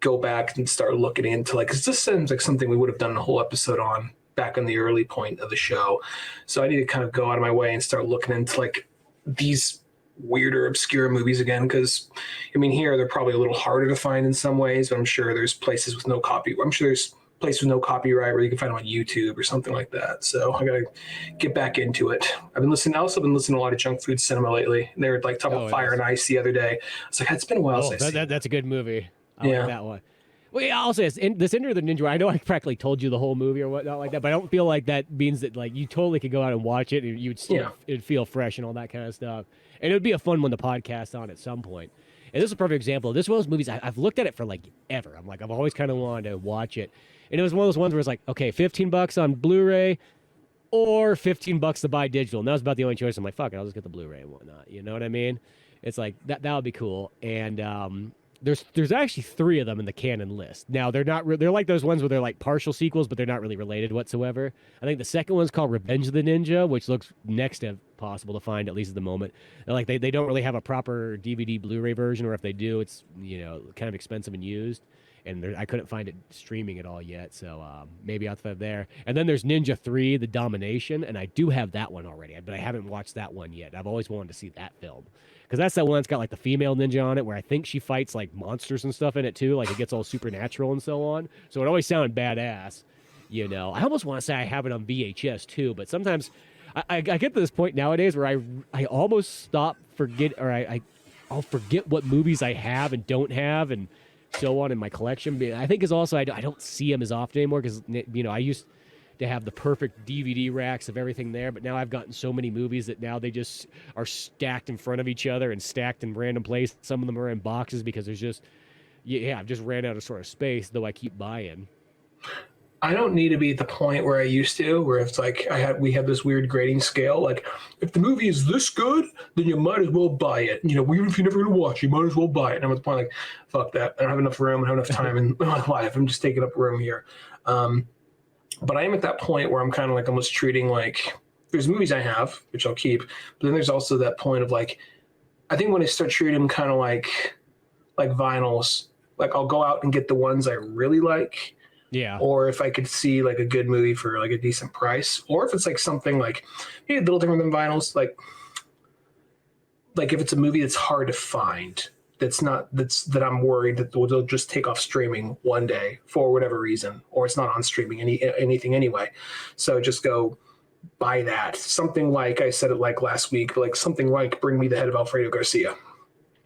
go back and start looking into like, because this seems like something we would have done a whole episode on back in the early point of the show. So I need to kind of go out of my way and start looking into like these weirder, obscure movies again. Because here they're probably a little harder to find in some ways, but I'm sure there's places with no copy. I'm sure there's place with no copyright where you can find them on YouTube or something like that. So I gotta get back into it. I've been listening to a lot of junk food cinema lately. They were like talking about Fire and Ice the other day. I was like, it's been a while since that's a good movie. I like that one. Well, yeah, I'll say this Enter the Ninja. I know I practically told you the whole movie or whatnot like that, but I don't feel like that means that like you totally could go out and watch it and you'd still it'd feel fresh and all that kind of stuff. And it would be a fun one to podcast on at some point. And this is a perfect example. This is one of those movies I've looked at it for like ever. I'm like, I've always kind of wanted to watch it. And it was one of those ones where it's like, okay, $15 on Blu-ray or $15 to buy digital. And that was about the only choice. I'm like, fuck it, I'll just get the Blu-ray and whatnot. You know what I mean? It's like that would be cool. And there's actually 3 of them in the canon list. Now they're not they're like those ones where they're like partial sequels, but they're not really related whatsoever. I think the second one's called Revenge of the Ninja, which looks next to possible to find, at least at the moment. And like they don't really have a proper DVD Blu-ray version, or if they do, it's kind of expensive and used. And I couldn't find it streaming at all yet, so maybe I'll find there. And then there's Ninja 3, The Domination, and I do have that one already, but I haven't watched that one yet. I've always wanted to see that film. Because that's that one that's got like the female ninja on it, where I think she fights like monsters and stuff in it too, like it gets all supernatural and so on. So it always sounded badass, I almost want to say I have it on VHS too, but sometimes I get to this point nowadays where I almost stop I'll forget what movies I have and don't have and so on in my collection. I think is also I don't see them as often anymore because I used to have the perfect DVD racks of everything there, but now I've gotten so many movies that now they just are stacked in front of each other and stacked in random places. Some of them are in boxes because there's just I've just ran out of sort of space, though I keep buying. I don't need to be at the point where I used to, where it's like we have this weird grading scale. Like, if the movie is this good, then you might as well buy it. Even if you're never going to watch it, you might as well buy it. And I'm at the point like, fuck that. I don't have enough room. I don't have enough time in my life. I'm just taking up room here. But I am at that point where I'm kind of like almost treating like there's movies I have, which I'll keep. But then there's also that point of like, I think when I start treating them kind of like vinyls, like I'll go out and get the ones I really like. Yeah. Or if I could see like a good movie for like a decent price, or if it's like something like maybe a little different than vinyls, like if it's a movie that's hard to find, that I'm worried that they'll just take off streaming one day for whatever reason, or it's not on streaming anything anyway. So just go buy that. Something like I said it like last week, but like something like Bring Me the Head of Alfredo Garcia.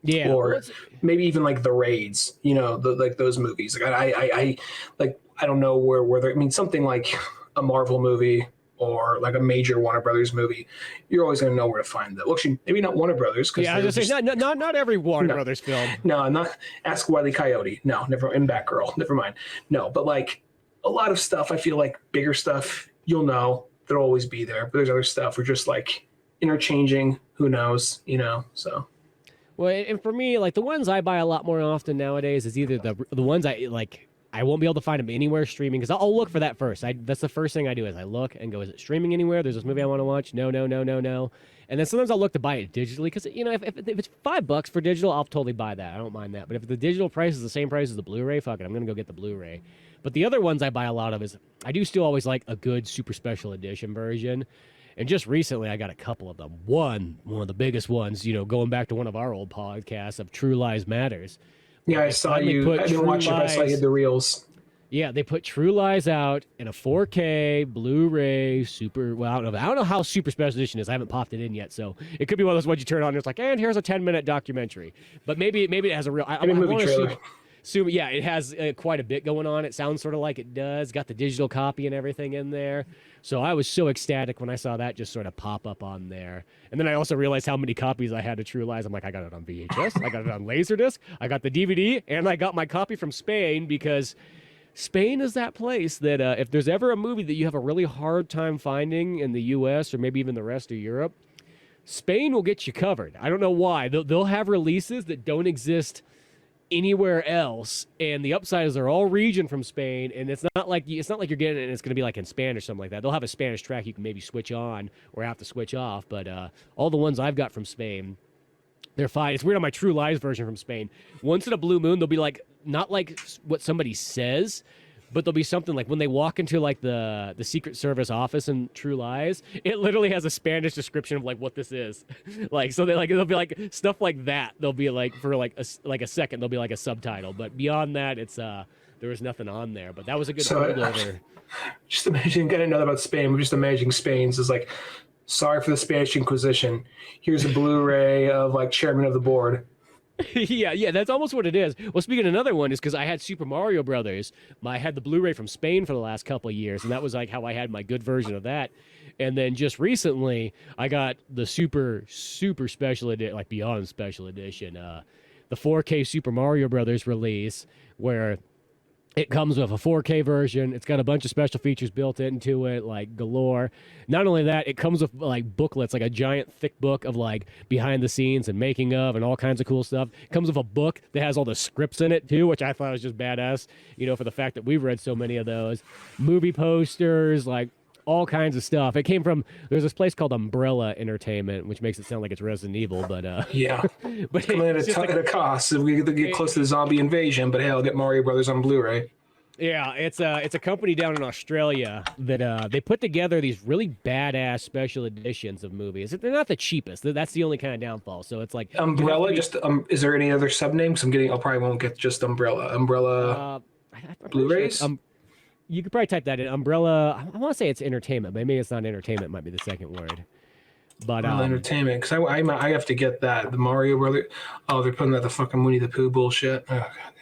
Yeah. Or maybe even like The Raids, like those movies. Like I don't know where they're, something like a Marvel movie or like a major Warner Brothers movie. You're always going to know where to find them. Well, actually, maybe not Warner Brothers. Yeah, I was going to say, not every Warner Brothers film. No, not Ask Wile E. Coyote. No, never. And Batgirl. Never mind. No, but like a lot of stuff, I feel like bigger stuff, they'll always be there. But there's other stuff we're just like interchanging. Who knows, so. Well, and for me, like the ones I buy a lot more often nowadays is either the ones I won't be able to find them anywhere streaming because I'll look for that first. That's the first thing I do is I look and go, is it streaming anywhere? There's this movie I want to watch. No. And then sometimes I'll look to buy it digitally because, if it's $5 for digital, I'll totally buy that. I don't mind that. But if the digital price is the same price as the Blu-ray, fuck it, I'm going to go get the Blu-ray. But the other ones I buy a lot of is I do still always like a good super special edition version. And just recently, I got a couple of them. One of the biggest ones, going back to one of our old podcasts of True Lies Matters. Yeah, I saw you. I didn't watch it, but I saw you the reels. Yeah, they put True Lies out in a 4K Blu-ray super. Well, I don't know how super special edition is. I haven't popped it in yet, so it could be one of those ones you turn on and it's like, and here's a 10-minute documentary. But maybe it has a real. I movie trailer. Yeah, it has quite a bit going on. It sounds sort of like it does. Got the digital copy and everything in there. So I was so ecstatic when I saw that just sort of pop up on there. And then I also realized how many copies I had of True Lies. I'm like, I got it on VHS, I got it on Laserdisc, I got the DVD, and I got my copy from Spain because Spain is that place that if there's ever a movie that you have a really hard time finding in the U.S. or maybe even the rest of Europe, Spain will get you covered. I don't know why. They'll have releases that don't exist anywhere else, and the upside is they're all region from Spain, and it's not like you're getting it and it's going to be like in Spanish or something like that. They'll have a Spanish track you can maybe switch on or have to switch off, but all the ones I've got from Spain, they're fine. It's weird on my True Lies version from Spain. Once in a blue moon, they'll be like, not like what somebody says, but there'll be something like when they walk into like the Secret Service office in True Lies, it literally has a Spanish description of like what this is. Like, so they'll be like stuff like that. They'll be like for like a second, there'll be like a subtitle, but beyond that, it's there was nothing on there. But that was a good holdover. Just imagine getting another about Spain. We're just imagining Spain's is like, sorry for the Spanish Inquisition. Here's a Blu-ray of like chairman of the board. Yeah, that's almost what it is. Well, speaking of another one is because I had Super Mario Brothers. I had the Blu-ray from Spain for the last couple of years, and that was like how I had my good version of that. And then just recently, I got the super special edition, like beyond special edition, the 4K Super Mario Brothers release, where it comes with a 4K version. It's got a bunch of special features built into it, like galore. Not only that, it comes with like booklets, like a giant thick book of like behind the scenes and making of and all kinds of cool stuff. It comes with a book that has all the scripts in it too, which I thought was just badass, for the fact that we've read so many of those. Movie posters, like all kinds of stuff. It came from, there's this place called Umbrella Entertainment, which makes it sound like it's Resident Evil, but yeah, but coming at a cost. If we get close to the zombie invasion, but hey, I'll get Mario Brothers on Blu-ray. Yeah, it's a company down in Australia that they put together these really badass special editions of movies. They're not the cheapest. That's the only kind of downfall. So it's like Umbrella. Just is there any other sub names? I probably won't get just Umbrella. Blu-rays. Sure you could probably type that in. Umbrella. I want to say it's entertainment. Maybe it's not entertainment. It might be the second word. But entertainment, because I have to get that the Mario Brother. Oh, they're putting that the fucking Winnie the Pooh bullshit. Oh, God.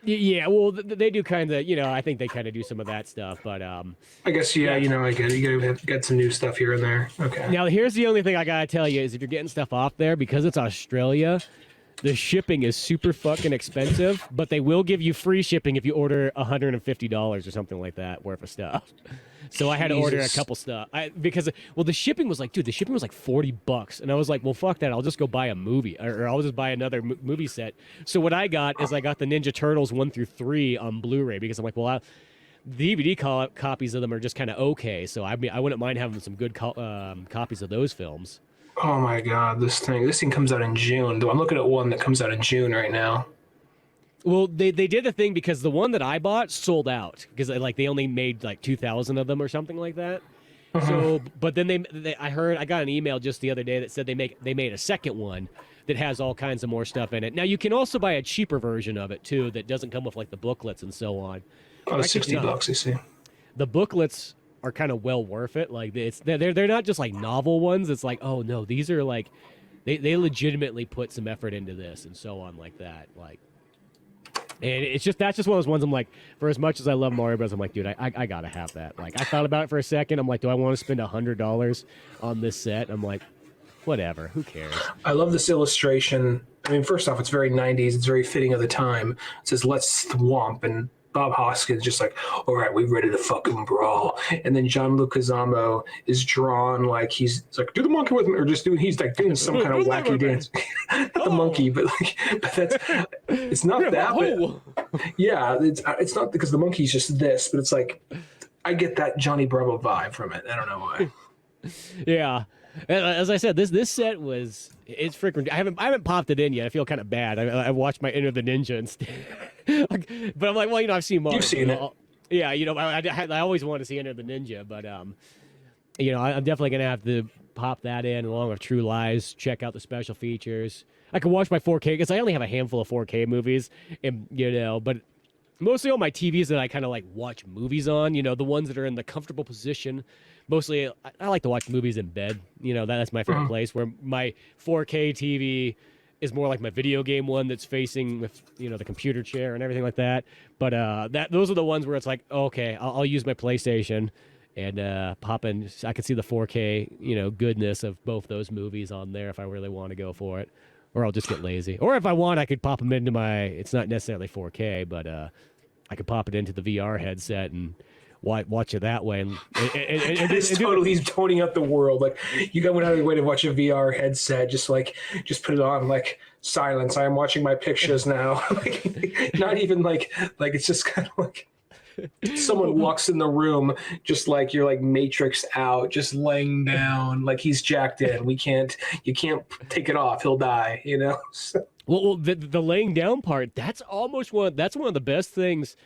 Yeah, well, they do kind of, I think they kind of do some of that stuff, but I guess I get it. You gotta get some new stuff here and there. Okay. Now, here's the only thing I gotta tell you is if you're getting stuff off there, because it's Australia, the shipping is super fucking expensive, but they will give you free shipping if you order $150 or something like that worth of stuff. So I had to order a couple stuff because the shipping was like, dude, the shipping was like $40, and I was like, well, fuck that, I'll just go buy a movie, or I'll just buy another movie set. So what I got is I got the Ninja Turtles 1 through 3 on Blu-ray because I'm like, well, DVD copies of them are just kind of okay, so I wouldn't mind having some good copies of those films. Oh my God, this thing comes out in June. I'm looking at one that comes out in June right now. Well, they did a thing because the one that I bought sold out because they only made like 2,000 of them or something like that. Uh-huh. So, but then I got an email just the other day that said they made a second one that has all kinds of more stuff in it. Now you can also buy a cheaper version of it too that doesn't come with like the booklets and so on. Oh, $60, I see. The booklets are kind of well worth it. Like they're not just like novel ones. It's like, oh no, these are like they legitimately put some effort into this and so on like that. Like. And that's just one of those ones I'm like, for as much as I love Mario Bros, I'm like, dude, I gotta have that. Like, I thought about it for a second. I'm like, do I want to spend $100 on this set? I'm like, whatever, who cares? I love this illustration. I mean, first off, it's very 90s. It's very fitting of the time. It says, let's thwomp. And Bob Hoskins just like, all right, we ready to fucking brawl. And then John Leguizamo is drawn like he's like, do the monkey with me, or he's like doing some kind of wacky dance. Not the monkey, but that's it's not that. But, yeah, it's not because the monkey's just this, but it's like I get that Johnny Bravo vibe from it. I don't know why. Yeah. As I said, this set it's freaking. I haven't popped it in yet. I feel kind of bad. I watched my Enter the Ninja instead, but I'm like, well, I've seen Mario. You've seen it. Yeah, I always wanted to see Enter the Ninja, but I'm definitely gonna have to pop that in along with True Lies. Check out the special features. I can watch my 4K because I only have a handful of 4K movies, and but mostly on my TVs that I kind of like watch movies on. The ones that are in the comfortable position. Mostly, I like to watch movies in bed. That's my favorite place. Where my 4K TV is more like my video game one that's facing with the computer chair and everything like that. But those are the ones where it's like, okay, I'll use my PlayStation and pop in. I can see the 4K goodness of both those movies on there if I really want to go for it, or I'll just get lazy. Or if I want, I could pop them into my. It's not necessarily 4K, but I could pop it into the VR headset and watch it that way, and it's totally toning up the world. Like you got out of your way to watch a VR headset, just put it on like silence. I am watching my pictures now. Like, not even like it's just kind of like someone walks in the room, just like you're like Matrix out, just laying down, like he's jacked in. You can't take it off. He'll die. So. Well, the laying down part. That's one of the best things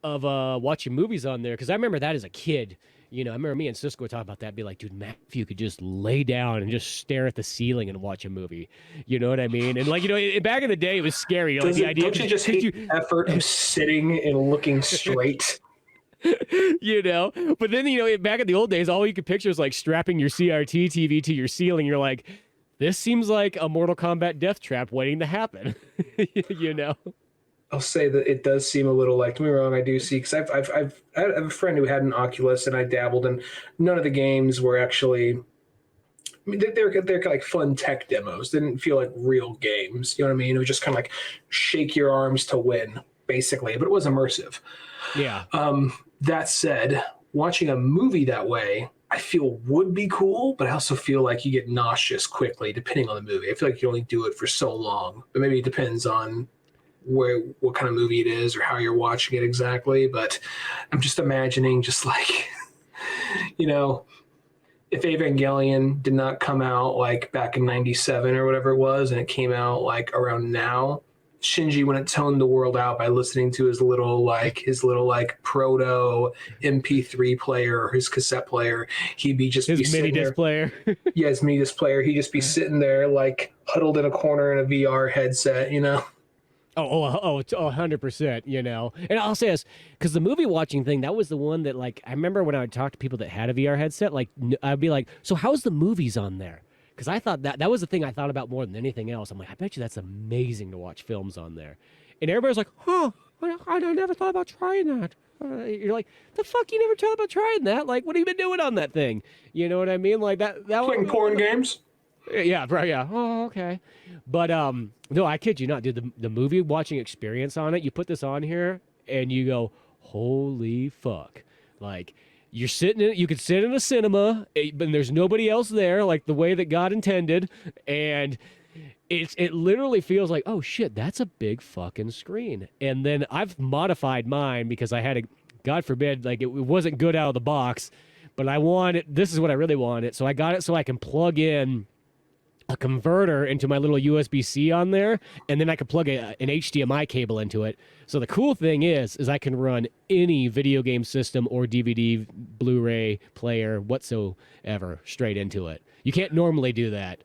of watching movies on there, because I remember that as a kid. I remember me and Cisco would talk about that, be like, dude, Matt, if you could just lay down and just stare at the ceiling and watch a movie. You know what I mean? And back in the day, it was scary. Like the idea. Don't you just hate the effort of sitting and looking straight? But then, back in the old days, all you could picture is like strapping your CRT TV to your ceiling. You're like, this seems like a Mortal Kombat death trap waiting to happen. I'll say that it does seem a little like, don't be wrong, I do see, because I have a friend who had an Oculus and I dabbled, and none of the games were actually I mean, they're like fun tech demos. They didn't feel like real games. You know what I mean? It was just kind of like shake your arms to win, basically. But it was immersive. Yeah. That said, watching a movie that way, I feel would be cool, but I also feel like you get nauseous quickly depending on the movie. I feel like you only do it for so long, but maybe it depends on what kind of movie it is or how you're watching it exactly. But I'm just imagining just like, you know, if Evangelion did not come out like back in 97 or whatever it was, and it came out like around now, Shinji wouldn't tone the world out by listening to his little proto MP3 player or his cassette player. He'd be just his mini disc player. Yeah, his mini disc player. He'd just be sitting there like huddled in a corner in a VR headset, you know? Oh, 100%, you know. And I'll say this, because the movie watching thing, that was the one that, like, I remember when I would talk to people that had a VR headset, like, I'd be like, so how's the movies on there? Because I thought that was the thing I thought about more than anything else. I'm like, I bet you that's amazing to watch films on there. And everybody's like, I never thought about trying that. You're like, the fuck, you never thought about trying that? Like, what have you been doing on that thing? You know what I mean? Like, that Playing porn games? Yeah, right, yeah. Oh, okay. But, no, I kid you not, dude. The movie watching experience on it, you put this on here, and you go, holy fuck. Like, you're sitting in, you could sit in a cinema, but there's nobody else there, like the way that God intended, and it literally feels like, oh shit, that's a big fucking screen. And then I've modified mine because I had a, God forbid, like it wasn't good out of the box, but I wanted, this is what I really wanted, so I got it so I can plug in a converter into my little USB-C on there, and then I could plug an HDMI cable into it. So the cool thing is I can run any video game system or DVD, Blu-ray player whatsoever straight into it. You can't normally do that.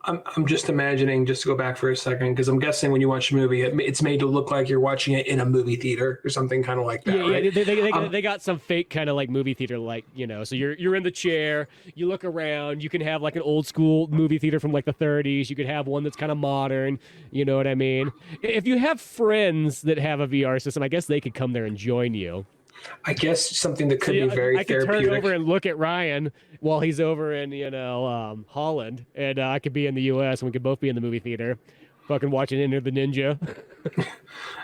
I'm just imagining, just to go back for a second, because I'm guessing when you watch a movie, it's made to look like you're watching it in a movie theater or something kind of like that, right? Yeah, they got some fake kind of like movie theater, like, you know, so you're in the chair, you look around, you can have like an old school movie theater from like the 30s, you could have one that's kind of modern, you know what I mean? If you have friends that have a VR system, I guess they could come there and join you. I guess something that could be very I could therapeutic. turn over and look at Ryan while he's over in, Holland, and I could be in the U.S. and we could both be in the movie theater, fucking watching Enter the Ninja.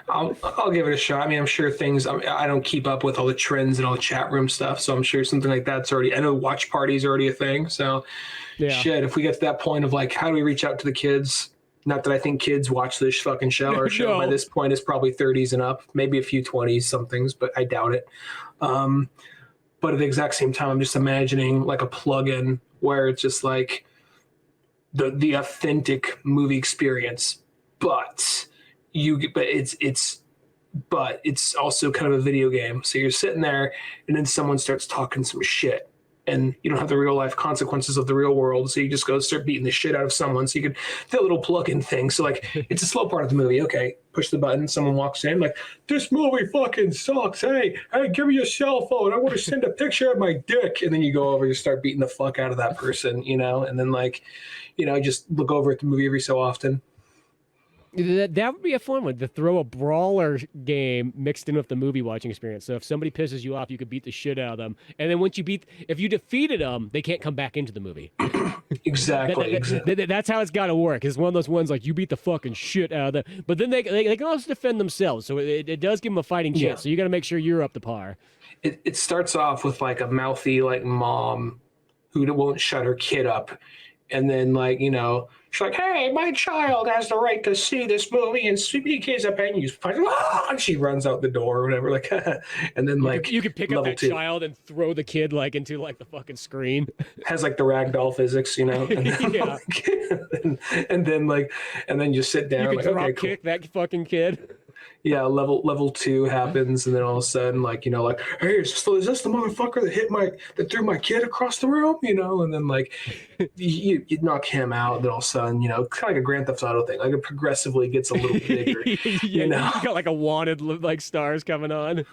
I'll give it a shot. I mean, I'm sure things. I don't keep up with all the trends and all the chat room stuff, so I'm sure something like that's already. I know watch parties are already a thing. So, yeah. Shit. If we get to that point of like, how do we reach out to the kids? Not that I think kids watch this fucking show. Our show no. By this point is probably 30s and up, maybe a few 20s somethings, but I doubt it. But at the exact same time, I'm just imagining like a plug-in where it's just like the authentic movie experience, but it's also kind of a video game. So you're sitting there, and then someone starts talking some shit. And you don't have the real life consequences of the real world. So you just go start beating the shit out of someone. So you could do a little plug-in thing. So like, it's a slow part of the movie. Okay, push the button. Someone walks in like, this movie fucking sucks. Hey, give me your cell phone. I want to send a picture of my dick. And then you go over, you start beating the fuck out of that person, you know? And then like, you know, just look over at the movie every so often. That would be a fun one, to throw a brawler game mixed in with the movie watching experience. So if somebody pisses you off, you could beat the shit out of them. And then if you defeated them, they can't come back into the movie. Exactly. That's how it's got to work. It's one of those ones like you beat the fucking shit out of them. But then they can also defend themselves. So it does give them a fighting chance. Yeah. So you got to make sure you're up to par. It starts off with like a mouthy like mom who won't shut her kid up. And then like, you know, she's like, hey, my child has the right to see this movie and sweep kids up and you punch, and she runs out the door or whatever. Like, and then like you could pick up that child and throw the kid like into like the fucking screen. Has like the ragdoll physics, you know? And then, yeah. and then you sit down. You could drop kick that fucking kid. Yeah, level 2 happens, and then all of a sudden, like, you know, like, hey, is this the motherfucker that threw my kid across the room, you know? And then like, you knock him out, and then all of a sudden, you know, kind of like a Grand Theft Auto thing, like it progressively gets a little bigger. Yeah, you know, you got like a wanted like stars coming on.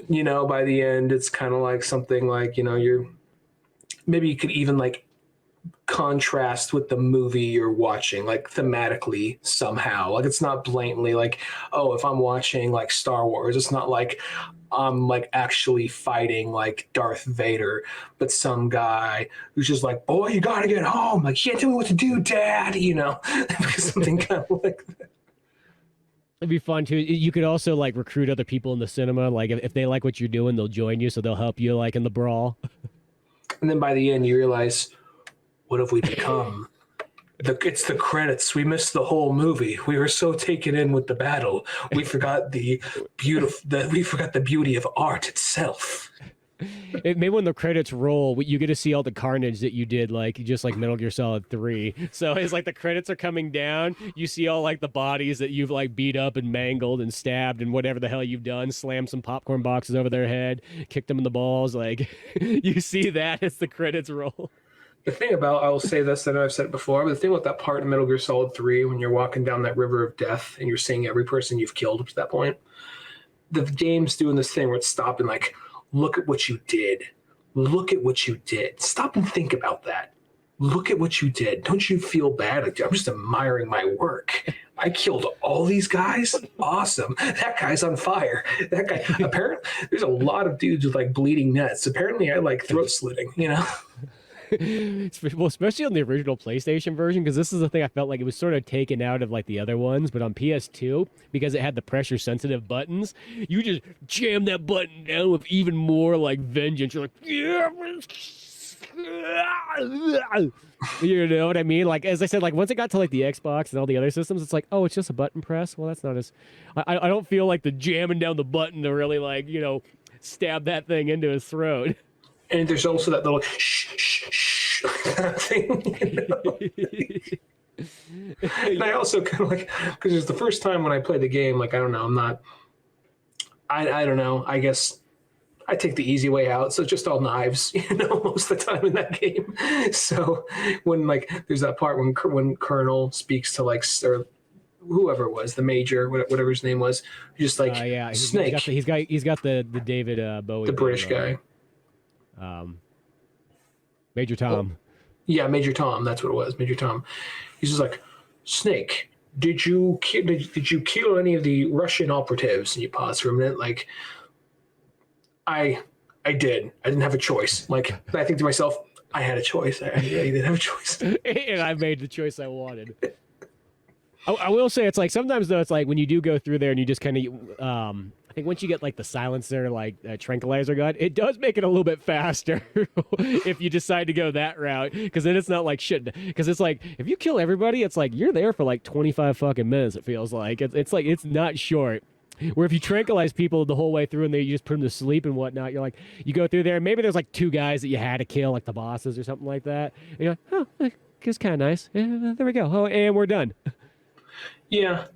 You know, by the end, it's kind of like something like, you know, maybe you could even like contrast with the movie you're watching, like thematically somehow. Like it's not blatantly like, oh, if I'm watching like Star Wars, it's not like I'm like actually fighting like Darth Vader, but some guy who's just like, boy, you gotta get home. Like, you can't tell me what to do, Dad. Something kind of like that. It'd be fun too. You could also like recruit other people in the cinema. Like if they like what you're doing, they'll join you, so they'll help you like in the brawl. And then by the end, you realize, what have we become? It's the credits. We missed the whole movie. We were so taken in with the battle, we forgot the beauty of art itself. Maybe when the credits roll, you get to see all the carnage that you did, like just like Metal Gear Solid 3. So it's like the credits are coming down. You see all like the bodies that you've like beat up and mangled and stabbed and whatever the hell you've done. Slammed some popcorn boxes over their head, kicked them in the balls. Like you see that as the credits roll. The thing about, I will say this, I know I've said it before, but the thing about that part in Metal Gear Solid 3, when you're walking down that river of death and you're seeing every person you've killed up to that point, the game's doing this thing where it's stopping, like, look at what you did. Look at what you did. Stop and think about that. Look at what you did. Don't you feel bad? Like, I'm just admiring my work. I killed all these guys. Awesome. That guy's on fire. That guy, apparently, there's a lot of dudes with, like, bleeding nuts. Apparently, I like throat slitting, Well, especially on the original PlayStation version, because this is the thing I felt like it was sort of taken out of like the other ones, but on PS2, because it had the pressure sensitive buttons, you just jam that button down with even more like vengeance. You're like, yeah. You know what I mean? Like, as I said, like once it got to like the Xbox and all the other systems, it's like, oh, it's just a button press. Well, that's not as, I don't feel like the jamming down the button to really like, stab that thing into his throat. And there's also that little shh, shh, shh thing. And I also kind of like, because it's the first time when I played the game, like, I don't know, I don't know. I guess I take the easy way out. So it's just all knives, most of the time in that game. So when like, there's that part when Colonel speaks to like, or whoever it was, the major, whatever his name was, just like, yeah, Snake. He's got the David Bowie. The British guy. Major Tom. Oh, yeah, Major Tom. That's what it was. Major Tom. He's just like, Snake, did you kill any of the Russian operatives? And you pause for a minute, like, I did. I didn't have a choice. Like, I think to myself, I had a choice. I didn't have a choice. And I made the choice I wanted. I will say, it's like sometimes though, it's like when you do go through there and you just kind of, I think once you get like the silencer, like tranquilizer gun, it does make it a little bit faster if you decide to go that route. Because then it's not like shit. Because it's like if you kill everybody, it's like you're there for like 25 fucking minutes. It feels like it's like it's not short. Where if you tranquilize people the whole way through and you just put them to sleep and whatnot, you're like, you go through there and maybe there's like 2 guys that you had to kill, like the bosses or something like that. And you're like, oh, it's kind of nice. Yeah, there we go. Oh, and we're done. Yeah.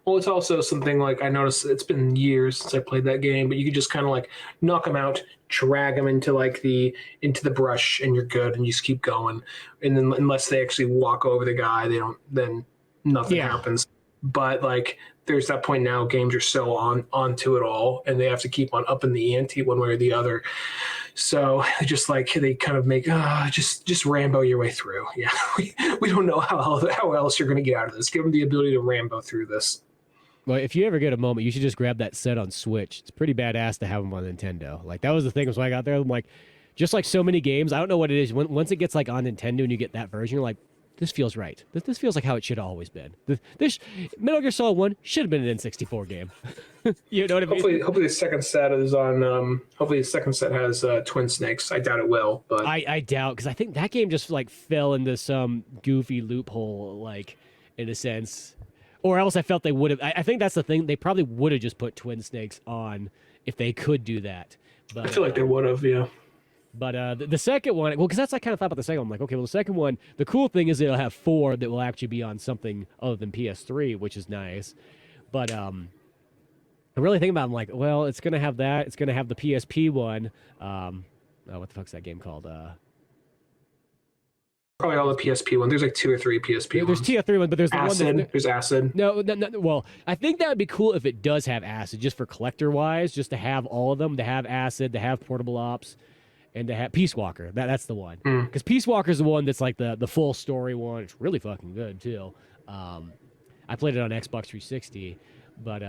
Well, it's also something like I noticed it's been years since I played that game, but you could just kind of like knock them out, drag them into like into the brush, and you're good, and you just keep going. And then unless they actually walk over the guy, then nothing happens. But like there's that point now, games are so onto it all, and they have to keep on upping the ante one way or the other. So just like they kind of make just Rambo your way through. Yeah, we don't know how else you're going to get out of this. Give them the ability to Rambo through this. Well, if you ever get a moment, you should just grab that set on Switch. It's pretty badass to have them on Nintendo. Like that was the thing. Was when I got there, I'm like, just like so many games. I don't know what it is. Once it gets like on Nintendo and you get that version, you're like, this feels right. This feels like how it should have always been. This Metal Gear Solid 1 should have been an N64 game. You know what I mean? Hopefully the second set is on. Hopefully the second set has Twin Snakes. I doubt it will, but I doubt, because I think that game just like fell into some goofy loophole, like in a sense, or else I felt they would have. I think that's the thing. They probably would have just put Twin Snakes on if they could do that. But I feel like they would have. Yeah. But the second one, well, because that's I kind of thought about the second one. I'm like, okay, well, the second one, the cool thing is it'll have 4 that will actually be on something other than PS3, which is nice. But I'm really thinking about it, I'm like, well, it's going to have that. It's going to have the PSP one. What the fuck's that game called? Probably all the PSP ones. There's like 2 or 3 PSP There's ones. 2 or 3 ones, but there's the Acid. one There's Acid. No. Well, I think that would be cool if it does have Acid, just for collector-wise, just to have all of them, to have Acid, to have Portable Ops, and to have Peace Walker. That's the one. Because Peace Walker is the one that's like the full story one. It's really fucking good, too. I played it on Xbox 360, but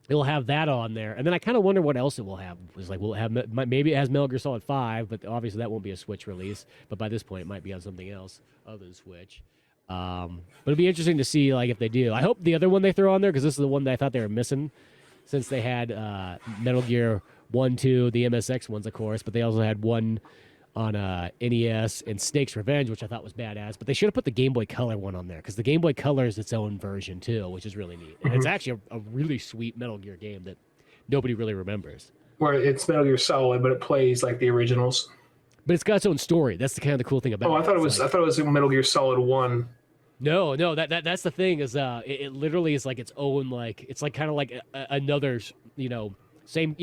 it'll have that on there, and then I kind of wonder what else it will have. It's like, will it have maybe it has Metal Gear Solid 5, but obviously that won't be a Switch release. But by this point, it might be on something else other than Switch. But it'd be interesting to see like if they do. I hope the other one they throw on there, because this is the one that I thought they were missing, since they had Metal Gear 1, 2, the MSX ones, of course, but they also had one on NES and Snake's Revenge, which I thought was badass. But they should have put the Game Boy Color one on there, because the Game Boy Color is its own version too, which is really neat. And it's actually a really sweet Metal Gear game that nobody really remembers. Where it's Metal Gear Solid, but it plays like the originals. But it's got its own story. That's the kind of the cool thing about it. Oh, I thought it was Metal Gear Solid 1. No, that's the thing is it literally is like its own, like it's like kind of like another, same,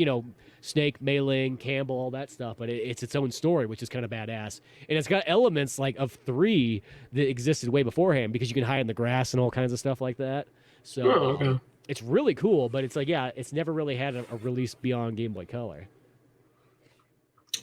Snake, Mei Ling, Campbell, all that stuff, but it's its own story, which is kind of badass. And it's got elements like of 3 that existed way beforehand, because you can hide in the grass and all kinds of stuff like that. So it's really cool, but it's like, yeah, it's never really had a release beyond Game Boy Color.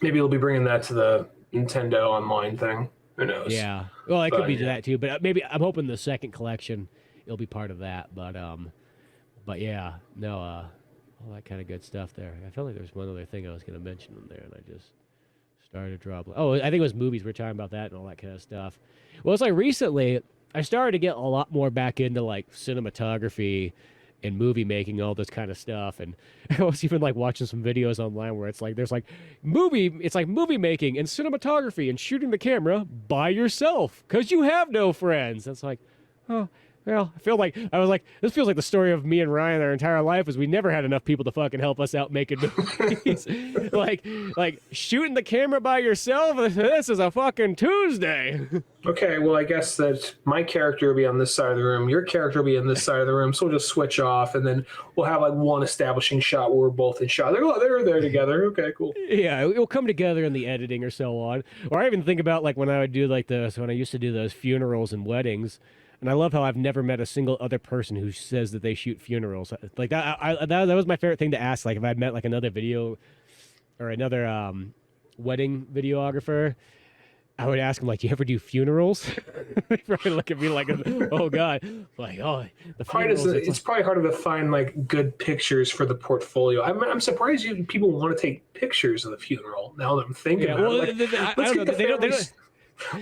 Maybe they'll be bringing that to the Nintendo Online thing. Who knows? Yeah. Well, it could be that too, but maybe I'm hoping the second collection it'll be part of that. But yeah, no, all that kind of good stuff there. I felt like there was one other thing I was going to mention in there, and I just started to drop. Oh, I think it was movies. We're talking about that and all that kind of stuff. Well, it's like recently I started to get a lot more back into like cinematography and movie making, all this kind of stuff. And I was even like watching some videos online where it's like there's like movie making and cinematography and shooting the camera by yourself because you have no friends. It's like, oh, well, I was like, this feels like the story of me and Ryan our entire life, is we never had enough people to fucking help us out making movies. like shooting the camera by yourself. This is a fucking Tuesday. Okay, well, I guess that my character will be on this side of the room. Your character will be on this side of the room. So we'll just switch off, and then we'll have like one establishing shot where we're both in shot. They're there together. Okay, cool. Yeah, it will come together in the editing or so on. Or I even think about like when I would do like when I used to do those funerals and weddings. And I love how I've never met a single other person who says that they shoot funerals. Like that was my favorite thing to ask. Like if I'd met like another video or another wedding videographer, I would ask him like, "Do you ever do funerals?" They probably look at me like, "Oh God!" Like, "Oh, the funerals." It's probably harder to find like good pictures for the portfolio. I'm surprised people want to take pictures of the funeral. Now that I'm thinking about it,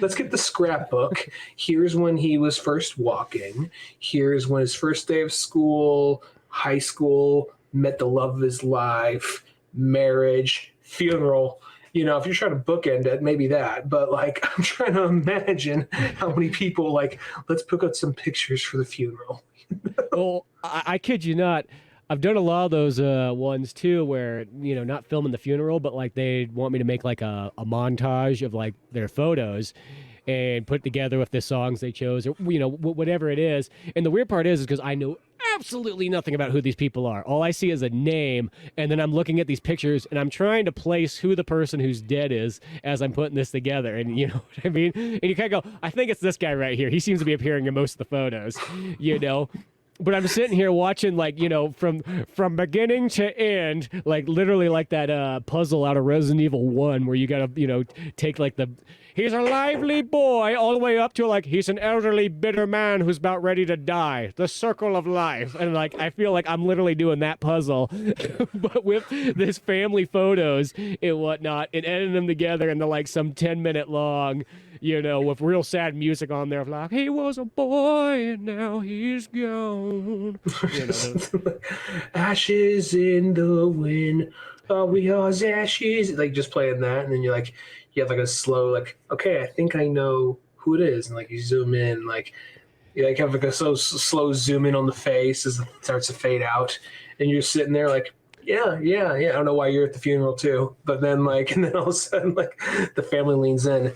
let's get the scrapbook. Here's when he was first walking. Here's when his first day of school, high school, met the love of his life, marriage, funeral. If you're trying to bookend it, maybe that. But like, I'm trying to imagine how many people like, let's pick out some pictures for the funeral. Well, I kid you not. I've done a lot of those ones too, where not filming the funeral, but like they want me to make like a montage of like their photos, and put together with the songs they chose, or whatever it is. And the weird part is because I know absolutely nothing about who these people are. All I see is a name, and then I'm looking at these pictures, and I'm trying to place who the person who's dead is as I'm putting this together. And you know what I mean? And you kind of go, I think it's this guy right here. He seems to be appearing in most of the photos, But I'm sitting here watching, like, from beginning to end, like literally like that puzzle out of Resident Evil 1 where you got to, take like he's a lively boy all the way up to like he's an elderly, bitter man who's about ready to die. The circle of life. And like I feel like I'm literally doing that puzzle, but with this family photos and whatnot, and editing them together into like some 10-minute long, with real sad music on there of like, he was a boy and now he's gone. Ashes in the wind, all we are is ashes. Like just playing that, and then you have like a slow, like, okay, I think I know who it is, and like you zoom in, like you like have like a slow zoom in on the face as it starts to fade out, and you're sitting there like, yeah. I don't know why you're at the funeral too, but then like, and then all of a sudden like the family leans in.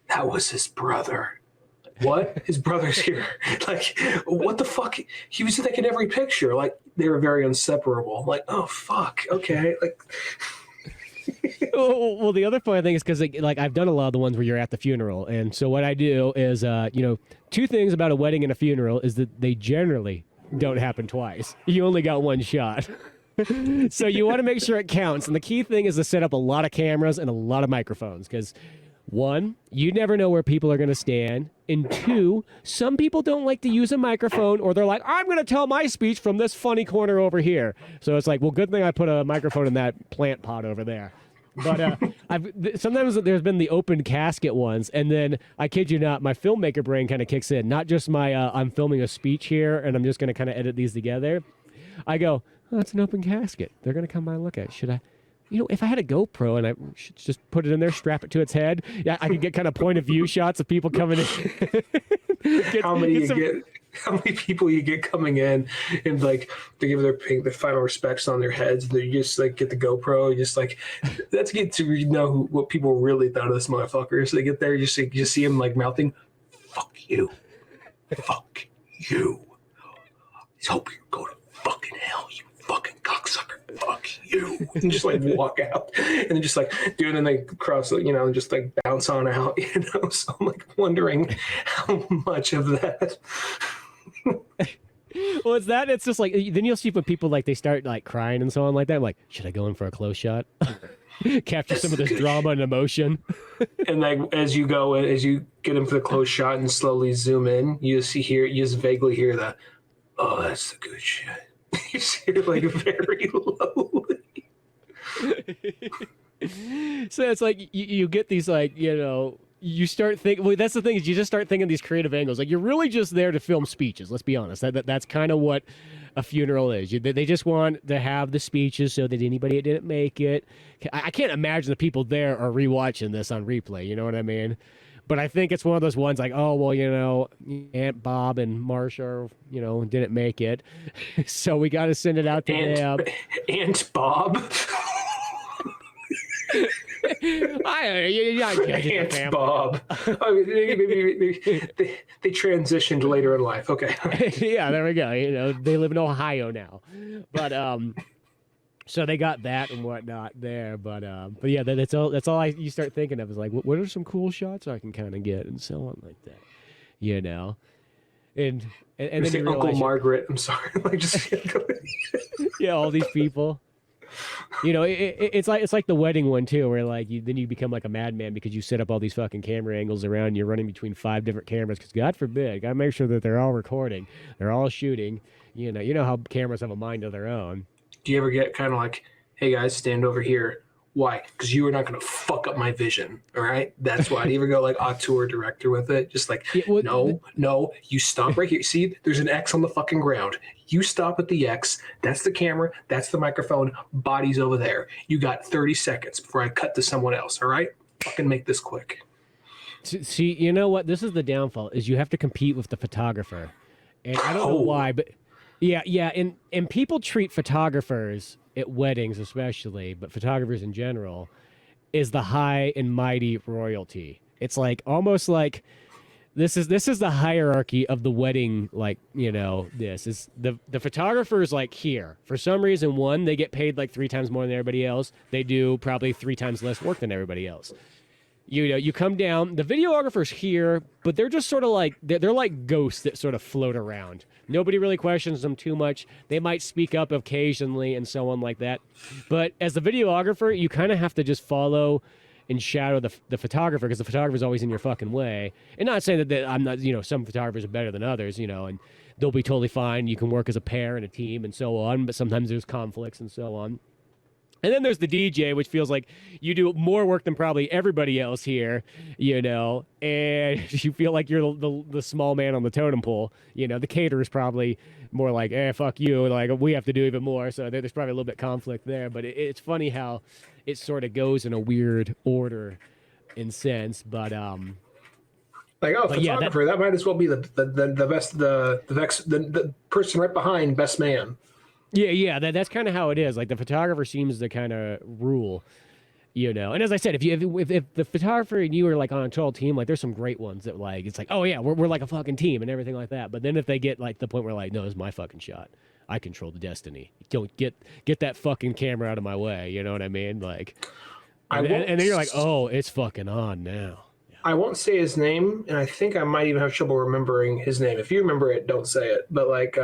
That was his brother. What? His brother's here. Like, what the fuck? He was like in every picture. Like, they were very inseparable. Like, oh, fuck. Okay. Like, well, the other funny thing is because like I've done a lot of the ones where you're at the funeral. And so what I do is, two things about a wedding and a funeral is that they generally don't happen twice. You only got one shot. So you want to make sure it counts. And the key thing is to set up a lot of cameras and a lot of microphones, because One, you never know where people are going to stand. And two, some people don't like to use a microphone, or they're like, I'm going to tell my speech from this funny corner over here. So it's like, well, good thing I put a microphone in that plant pot over there. But sometimes there's been the open casket ones, and then I kid you not, my filmmaker brain kind of kicks in. Not just my I'm filming a speech here, and I'm just going to kind of edit these together. I go, oh, it's an open casket. They're going to come by and look at it. Should I? If I had a GoPro and I should just put it in there, strap it to its head, yeah, I could get kind of point of view shots of people coming in. How many people you get coming in and like they give their final respects on their heads. They just like get the GoPro, just like that's get to know what people really thought of this motherfucker. So they get there, you just see him like mouthing, "Fuck you, fuck you. I hope you go to fucking hell, you fucking cocksucker. Fuck you," and just like walk out, and then just like do it, and they cross, and just like bounce on out, So I'm like wondering how much of that. Well, it's that. It's just like then you'll see when people like they start like crying and so on like that. I'm like, should I go in for a close shot? Capture some of this drama and emotion. And like as you get in for the close shot and slowly zoom in, you just vaguely hear the, "Oh, that's the good shit." You see it like very lowly. So it's like you get these like, you start thinking, well, that's the thing is you just start thinking these creative angles. Like you're really just there to film speeches. Let's be honest. That's kind of what a funeral is. They just want to have the speeches so that anybody that didn't make it. I can't imagine the people there are rewatching this on replay. You know what I mean? But I think it's one of those ones like, oh, well, Aunt Bob and Marsha, didn't make it. So we got to send it out to them. Aunt Bob? Aunt Bob. I mean, they transitioned later in life. Okay. Yeah, there we go. They live in Ohio now. But so they got that and whatnot there, but yeah, that's all you start thinking of is like, what are some cool shots I can kind of get and so on like that, and then you Uncle Margaret. I'm sorry, like just yeah, all these people. It's like the wedding one too, where like then you become like a madman because you set up all these fucking camera angles around. You're running between 5 different cameras because God forbid, gotta make sure that they're all recording, they're all shooting. You know how cameras have a mind of their own. Do you ever get kind of like, "Hey guys, stand over here"? Why? Because you are not going to fuck up my vision. All right. That's why. Do you ever go like auteur director with it? Just like, no, you stop right here. See, there's an X on the fucking ground. You stop at the X. That's the camera. That's the microphone. Body's over there. You got 30 seconds before I cut to someone else. All right. Fucking make this quick. See, you know what? This is the downfall is you have to compete with the photographer. And I don't know why, but yeah. And people treat photographers at weddings especially, but photographers in general, is the high and mighty royalty. It's like almost like this is the hierarchy of the wedding. Like, this is the photographer is like here. For some reason, one, they get paid like 3 times more than everybody else. They do probably 3 times less work than everybody else. You come down, the videographer's here, but they're just sort of like, they're like ghosts that sort of float around. Nobody really questions them too much. They might speak up occasionally and so on like that. But as the videographer, you kind of have to just follow and shadow the photographer because the photographer's always in your fucking way. And not saying that I'm not, some photographers are better than others, and they'll be totally fine. You can work as a pair and a team and so on, but sometimes there's conflicts and so on. And then there's the DJ, which feels like you do more work than probably everybody else here, and you feel like you're the small man on the totem pole. The caterer's probably more like, fuck you, like we have to do even more. So there's probably a little bit of conflict there. But it's funny how it sort of goes in a weird order in sense. But photographer, that might as well be the best, the person right behind best man. Yeah, that's kind of how it is. Like the photographer seems to kind of rule, And as I said, if the photographer and you are like on a total team, like there's some great ones that like it's like, oh yeah, we're like a fucking team and everything like that. But then if they get like the point where like, no, this is my fucking shot, I control the destiny. Don't get that fucking camera out of my way. You know what I mean? Like, and then you're like, oh, it's fucking on now. I won't say his name, and I think I might even have trouble remembering his name. If you remember it, don't say it. But like,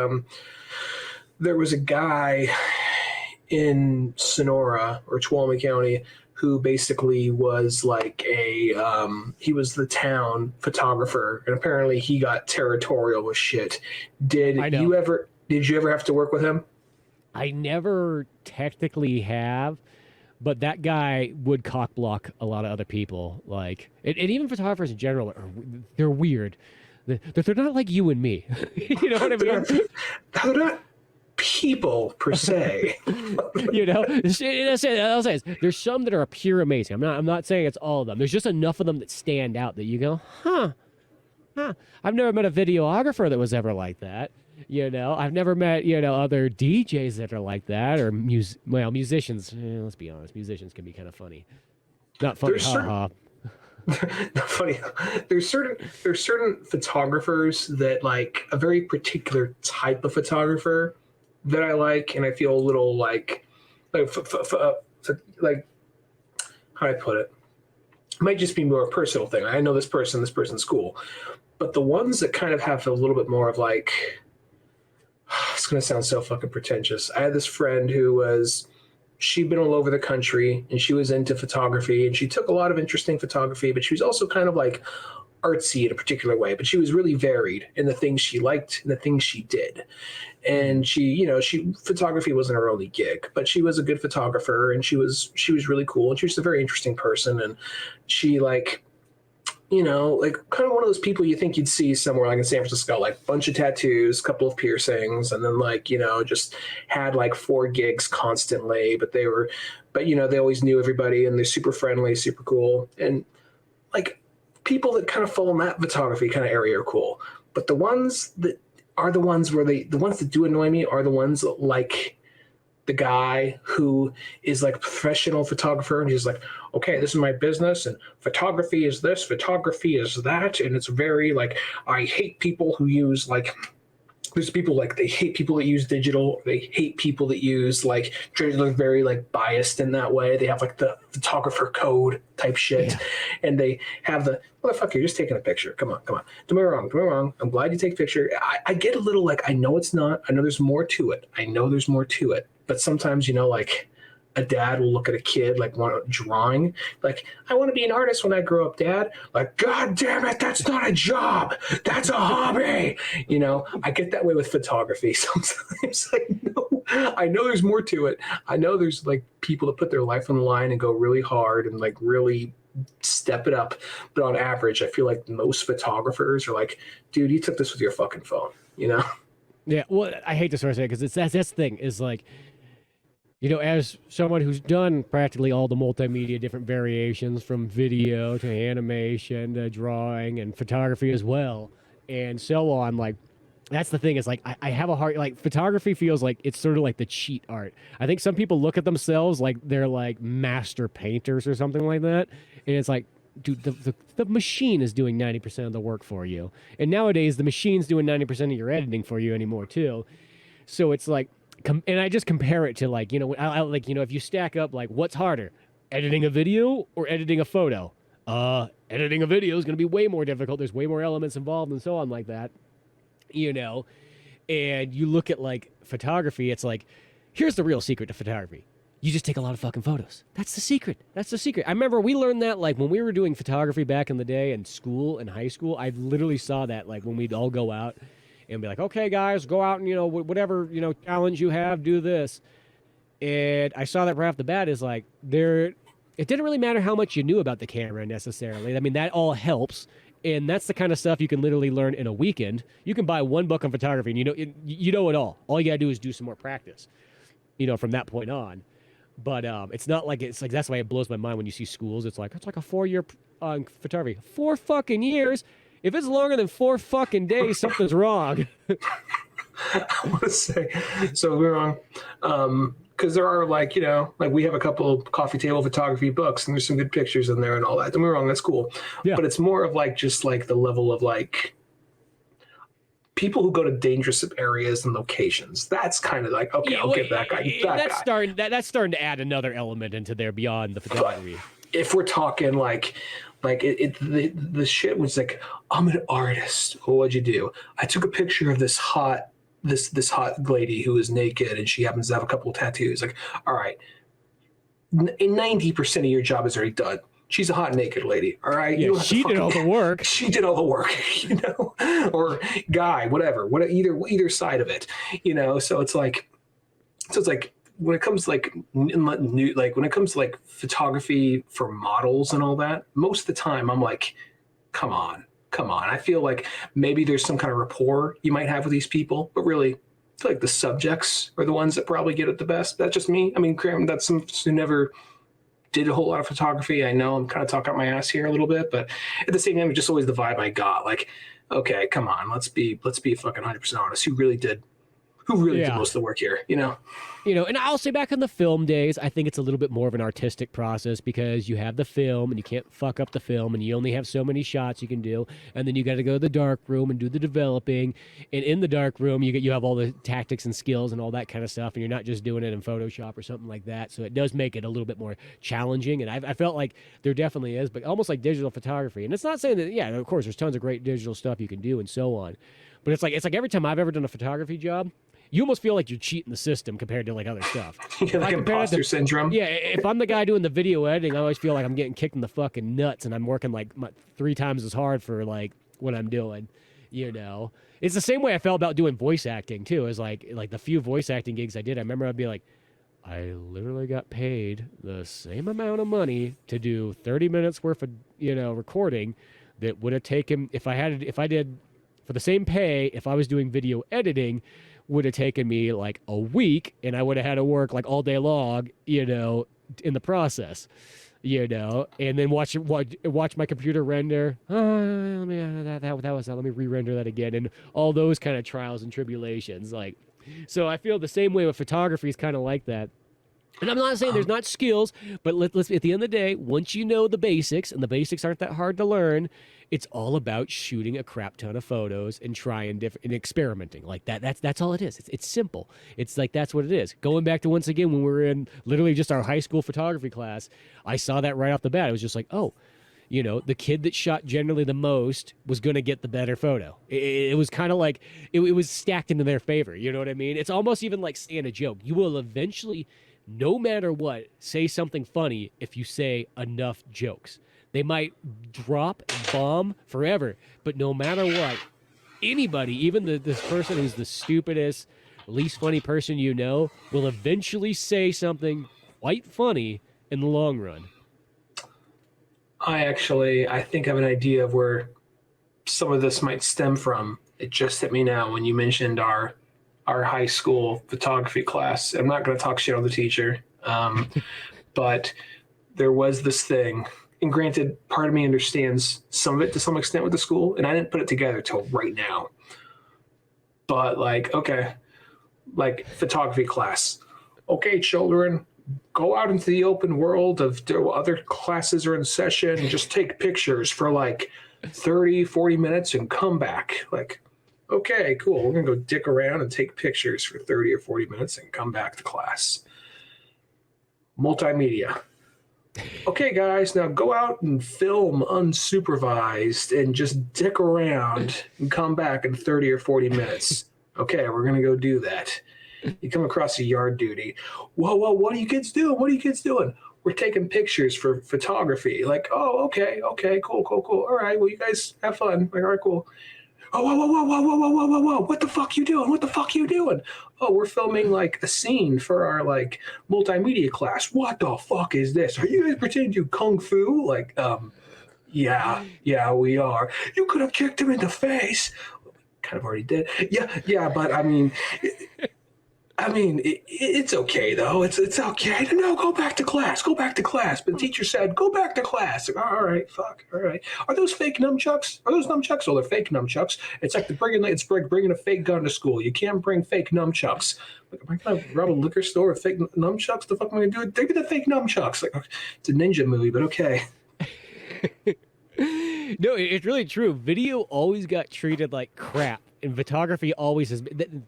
there was a guy in Sonora or Tuolumne County who basically was like he was the town photographer, and apparently he got territorial with shit. I know. Did you ever have to work with him? I never technically have, but that guy would cock block a lot of other people. Like, and even photographers in general, they're weird. They're not like you and me. You know what I mean? They're not people per se. You know, I'll say this, there's some that are pure amazing. I'm not saying it's all of them. There's just enough of them that stand out that you go, huh. I've never met a videographer that was ever like that. You know, I've never met, other DJs that are like that, or musicians. Let's be honest, musicians can be kind of funny. Not funny, haha. Not funny. There's certain photographers that like a very particular type of photographer that I like, and I feel a little like how do I put it? It might just be more a personal thing. I know this person's cool, but the ones that kind of have a little bit more of like, it's going to sound so fucking pretentious. I had this friend she'd been all over the country and she was into photography and she took a lot of interesting photography, but she was also kind of like artsy in a particular way, but she was really varied in the things she liked and the things she did. And she photography wasn't her only gig, but she was a good photographer and she was really cool. And she was a very interesting person. And she like kind of one of those people you think you'd see somewhere like in San Francisco, like bunch of tattoos, couple of piercings, and then just had like 4 gigs constantly, but they always knew everybody and they're super friendly, super cool. And like people that kind of fall in that photography kind of area are cool. But the ones that do annoy me are the ones like the guy who is like a professional photographer and he's like, okay, this is my business and photography is this, photography is that. And it's very like, I hate people who use like, there's people like, they hate people that use digital. They hate people that use like, they're very like biased in that way. They have like the photographer code type shit. Yeah. And they have motherfucker, you're just taking a picture. Come on. Don't be wrong. I'm glad you take a picture. I get a little like, I know it's not, I know there's more to it. But sometimes, like a dad will look at a kid like want drawing, like, I want to be an artist when I grow up, Dad. Like, God damn it, that's not a job. That's a hobby. I get that way with photography sometimes. Like, no, I know there's more to it. I know there's like people that put their life on the line and go really hard and like really step it up. But on average, I feel like most photographers are like, dude, you took this with your fucking phone, Yeah, well, I hate to sort of say it because that's the thing is like, as someone who's done practically all the multimedia different variations from video to animation to drawing and photography as well and so on, like, that's the thing is like, I have a hard, like photography feels like it's sort of like the cheat art. I think some people look at themselves like they're like master painters or something like that. And it's like, dude, the machine is doing 90% of the work for you. And nowadays the machine's doing 90% of your editing for you anymore too. So it's like, and I just compare it to like, if you stack up like what's harder, editing a video or editing a photo? Editing a video is going to be way more difficult. There's way more elements involved and so on like that, and you look at like photography, it's like, here's the real secret to photography. You just take a lot of fucking photos. That's the secret. I remember we learned that like when we were doing photography back in the day in school, in high school, I literally saw that like when we'd all go out and be like, okay, guys, go out and, whatever, challenge you have, do this. And I saw that right off the bat is like, it didn't really matter how much you knew about the camera necessarily. I mean, that all helps. And that's the kind of stuff you can literally learn in a weekend. You can buy one book on photography and you know it all. All you got to do is do some more practice, from that point on. But it's not like, it's like, that's why it blows my mind when you see schools. It's like a 4-year photography. 4 fucking years? If it's longer than 4 fucking days, something's wrong. I want to say, so we're wrong. Because there are like, like we have a couple of coffee table photography books and there's some good pictures in there and all that. Don't get me wrong, that's cool. Yeah. But it's more of like, just like the level of like people who go to dangerous areas and locations. That's kind of like, okay, I'll give that guy. That's starting to add another element into there beyond the photography. But if we're talking like the shit was like, I'm an artist. Well, what'd you do? I took a picture of this hot lady who is naked and she happens to have a couple of tattoos. Like, all right, 90% of your job is already done. She's a hot naked lady. All right. Yeah, she did all the work. She did all the work, or guy, whatever, either side of it, So it's like when it comes to when it comes to like photography for models and all that, most of the time I'm like, come on. I feel like maybe there's some kind of rapport you might have with these people, but really, I feel like the subjects are the ones that probably get it the best. That's just me. I mean, that's some who never did a whole lot of photography. I know I'm kind of talking out my ass here a little bit, but at the same time, it's just always the vibe I got. Like, okay, come on, let's be fucking 100% honest. Who really did most of the work here? And I'll say back in the film days, I think it's a little bit more of an artistic process because you have the film and you can't fuck up the film and you only have so many shots you can do. And then you got to go to the dark room and do the developing. And in the dark room, you have all the tactics and skills and all that kind of stuff. And you're not just doing it in Photoshop or something like that. So it does make it a little bit more challenging. And I felt like there definitely is, but almost like digital photography. And it's not saying that, yeah, of course, there's tons of great digital stuff you can do and so on. But it's like every time I've ever done a photography job, you almost feel like you're cheating the system compared to like other stuff. Like imposter syndrome. Yeah, if I'm the guy doing the video editing, I always feel like I'm getting kicked in the fucking nuts and I'm working like 3 times as hard for like what I'm doing. It's the same way I felt about doing voice acting too. Is like the few voice acting gigs I did. I remember I'd be like, I literally got paid the same amount of money to do 30 minutes worth of recording that would have taken if I did for the same pay if I was doing video editing. Would have taken me like a week and I would have had to work like all day long, in the process, and then watch my computer render. Let me re-render that again. And all those kind of trials and tribulations. So I feel the same way with photography is kind of like that. And I'm not saying there's not skills, but let's at the end of the day, once you know the basics, and the basics aren't that hard to learn, it's all about shooting a crap ton of photos and trying different and experimenting like that. That's all it is. It's simple. It's like that's what it is. Going back to once again when we were in literally just our high school photography class, I saw that right off the bat. It was just like, oh, the kid that shot generally the most was going to get the better photo. It was kind of like it was stacked into their favor. You know what I mean? It's almost even like saying a joke. You will eventually, no matter what, say something funny if you say enough jokes. They might drop and bomb forever, but no matter what, anybody, even this person who's the stupidest, least funny person will eventually say something quite funny in the long run. I think I have an idea of where some of this might stem from. It just hit me now when you mentioned our high school photography class. I'm not going to talk shit on the teacher, but there was this thing. And granted, part of me understands some of it to some extent with the school, and I didn't put it together till right now. But photography class. Okay, children, go out into the open world of other classes are in session and just take pictures for 30, 40 minutes and come back. Okay, cool. We're going to go dick around and take pictures for 30 or 40 minutes and come back to class. Multimedia. Okay, guys, now go out and film unsupervised and just dick around and come back in 30 or 40 minutes. Okay, we're going to go do that. You come across a yard duty. Whoa, what are you kids doing? We're taking pictures for photography. Oh, okay, cool. All right, well, you guys have fun. All right, cool. Oh, whoa. What the fuck you doing? Oh, we're filming a scene for our multimedia class. What the fuck is this? Are you guys pretending to do kung fu? Yeah, we are. You could have kicked him in the face. Kind of already did. Yeah, but I mean, it's okay though. It's okay. No, go back to class. But the teacher said, go back to class. All right, fuck. All right. Are those fake nunchucks? Oh, they're fake nunchucks. It's like bringing a fake gun to school. You can't bring fake nunchucks. Am I gonna rob a liquor store with fake nunchucks? The fuck am I gonna do? Give me the fake nunchucks. It's a ninja movie, but okay. No, it's really true. Video always got treated like crap, and photography always has.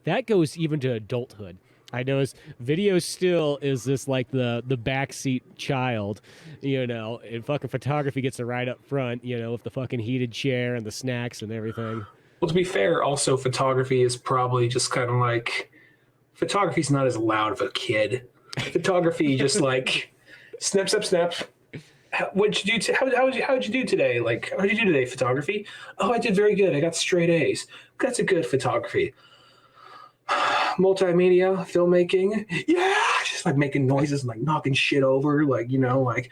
That goes even to adulthood. I notice video still is this the backseat child, and fucking photography gets to ride up front, with the fucking heated chair and the snacks and everything. Well, to be fair, also photography is probably just kind of photography's not as loud of a kid. Photography just Snip, snip, snap. What'd you do? How'd you do today? Like, how'd you do today? Photography? Oh, I did very good. I got straight A's. That's a good photography. Multimedia, filmmaking. Yeah, just like making noises and like knocking shit over. Like, like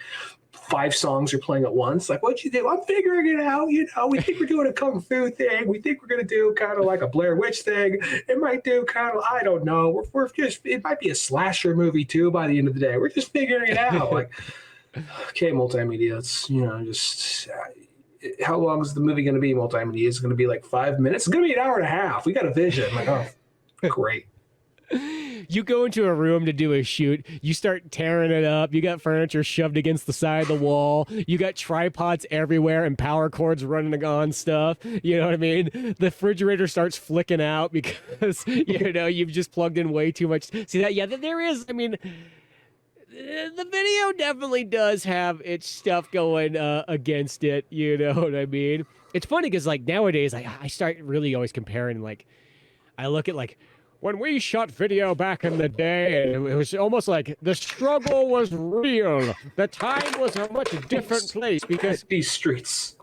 5 songs are playing at once. Like, what'd you do? I'm figuring it out. We think we're doing a kung fu thing. We think we're gonna do kind of like a Blair Witch thing. It might do kind of, I don't know. We're just, it might be a slasher movie too by the end of the day. We're just figuring it out. Like, okay, multimedia. It's just how long is the movie going to be? Multimedia is going to be like 5 minutes. It's going to be an hour and a half. We got a vision. I'm like, oh, great. You go into a room to do a shoot, you start tearing it up, you got furniture shoved against the side of the wall, you got tripods everywhere and power cords running on stuff, you know what I mean? The refrigerator starts flicking out because, you've just plugged in way too much. See that? Yeah, there is, the video definitely does have its stuff going against it, you know what I mean? It's funny because, like, nowadays, I start really always comparing, like, I look at, like, when we shot video back in the day, it was almost like the struggle was real. The time was a much different place because these streets.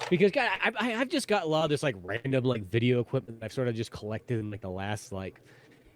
Because God, I've just got a lot of this like random like video equipment that I've sort of just collected in like the last like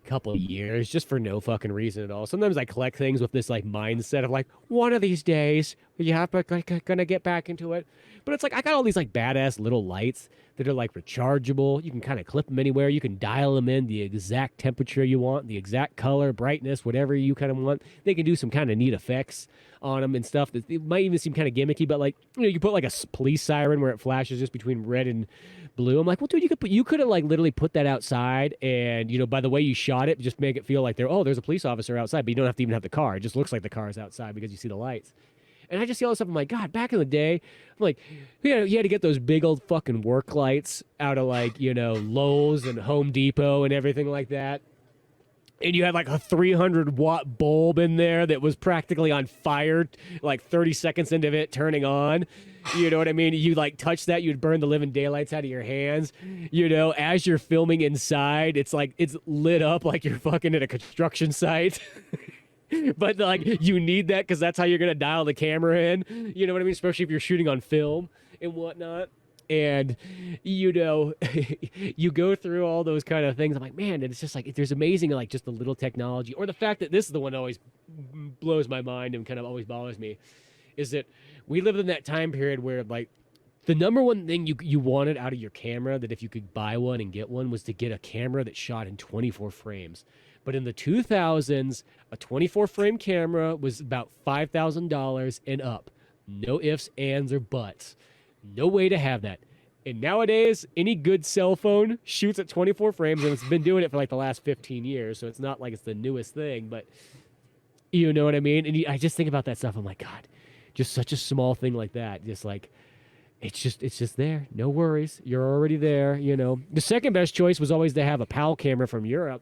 couple of years just for no fucking reason at all. Sometimes I collect things with this like mindset of like one of these days, gonna get back into it. But it's like I got all these like badass little lights that are like rechargeable. You can kind of clip them anywhere. You can dial them in the exact temperature you want, the exact color, brightness, whatever you kind of want. They can do some kind of neat effects on them and stuff that it might even seem kind of gimmicky, but like, you put like a police siren where it flashes just between red and blue. I'm like, well, dude, you could have like literally put that outside and, by the way you shot it, just make it feel like there's a police officer outside, but you don't have to even have the car. It just looks like the car is outside because you see the lights. And I just see all this stuff. I'm like, God, back in the day, I'm like, you had to get those big old fucking work lights out of like, Lowe's and Home Depot and everything like that. And you had like a 300-watt bulb in there that was practically on fire, like 30 seconds into it turning on. You know what I mean? You like touch that, you'd burn the living daylights out of your hands. As you're filming inside, it's like it's lit up like you're fucking at a construction site. But like you need that because that's how you're gonna dial the camera in. You know what I mean? Especially if you're shooting on film and whatnot. And you go through all those kind of things. I'm like, man, and it's just like there's amazing like just the little technology, or the fact that this is the one that always blows my mind and kind of always bothers me, is that we lived in that time period where like the number one thing you wanted out of your camera, that if you could buy one and get one, was to get a camera that shot in 24 frames. But in the 2000s, a 24-frame camera was about $5,000 and up. No ifs, ands, or buts. No way to have that. And nowadays, any good cell phone shoots at 24 frames, and it's been doing it for like the last 15 years, so it's not like it's the newest thing, but you know what I mean? And I just think about that stuff. I'm like, God, just such a small thing like that. Just like, it's just there. No worries. You're already there, The second best choice was always to have a PAL camera from Europe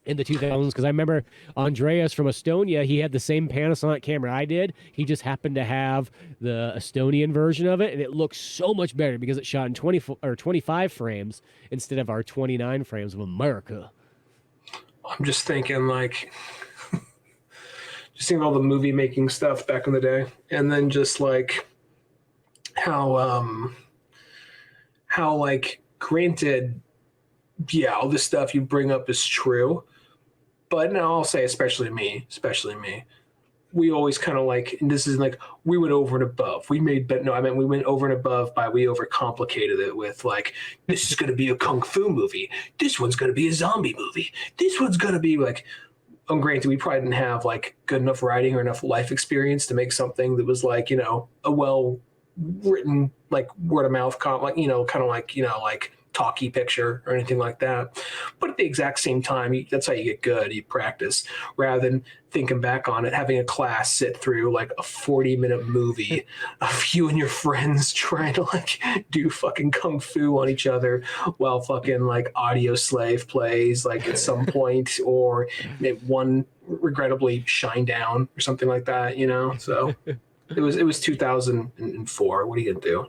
in the 2000s, because I remember Andreas from Estonia, he had the same Panasonic camera I did. He just happened to have the Estonian version of it, and it looks so much better because it shot in 25 frames instead of our 29 frames of America. I'm just thinking like just seeing all the movie making stuff back in the day, and then just like how like, granted, yeah, all this stuff you bring up is true. But now I'll say, especially me, we always kind of like, and this is like, we went over and above. We went over and above by we overcomplicated it with like, this is going to be a kung fu movie. This one's going to be a zombie movie. This one's going to be like, granted, we probably didn't have like good enough writing or enough life experience to make something that was like, a well written, like word of mouth, like, kind of like, like talkie picture or anything like that. But at the exact same time, that's how you get good. You practice rather than thinking back on it, having a class sit through like a 40-minute movie of you and your friends trying to like do fucking kung fu on each other while fucking like Audio Slave plays like at some point, or one regrettably Shine Down or something like that, So it was 2004. What are you gonna do,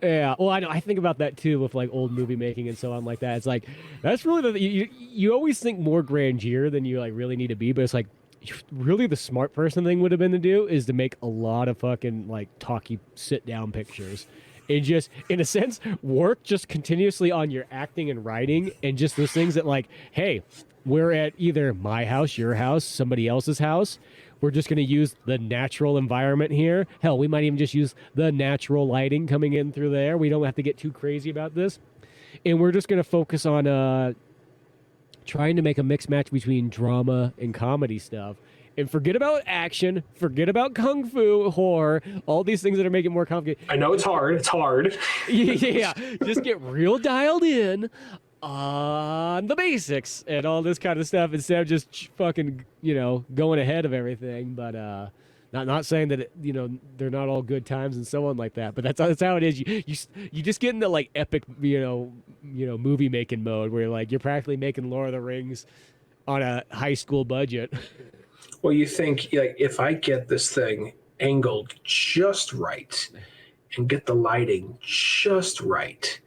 Yeah, well, I know. I think about that too with like old movie making and so on like that. It's like that's really you always think more grandeur than you like really need to be, but it's like really the smart person thing would have been to do is to make a lot of fucking like talky sit down pictures and just in a sense work just continuously on your acting and writing and just those things that like, hey, we're at either my house, your house, somebody else's house. We're just going to use the natural environment here. Hell, we might even just use the natural lighting coming in through there. We don't have to get too crazy about this. And we're just going to focus on trying to make a mix match between drama and comedy stuff. And forget about action, forget about kung fu, horror, all these things that are making it more complicated. I know it's hard. It's hard. Yeah, just get real dialed in on the basics and all this kind of stuff instead of just fucking, going ahead of everything. But not saying that they're not all good times and so on like that. But that's how it is. You just get into like epic movie making mode where like you're practically making Lord of the Rings on a high school budget. Well, you think like if I get this thing angled just right and get the lighting just right,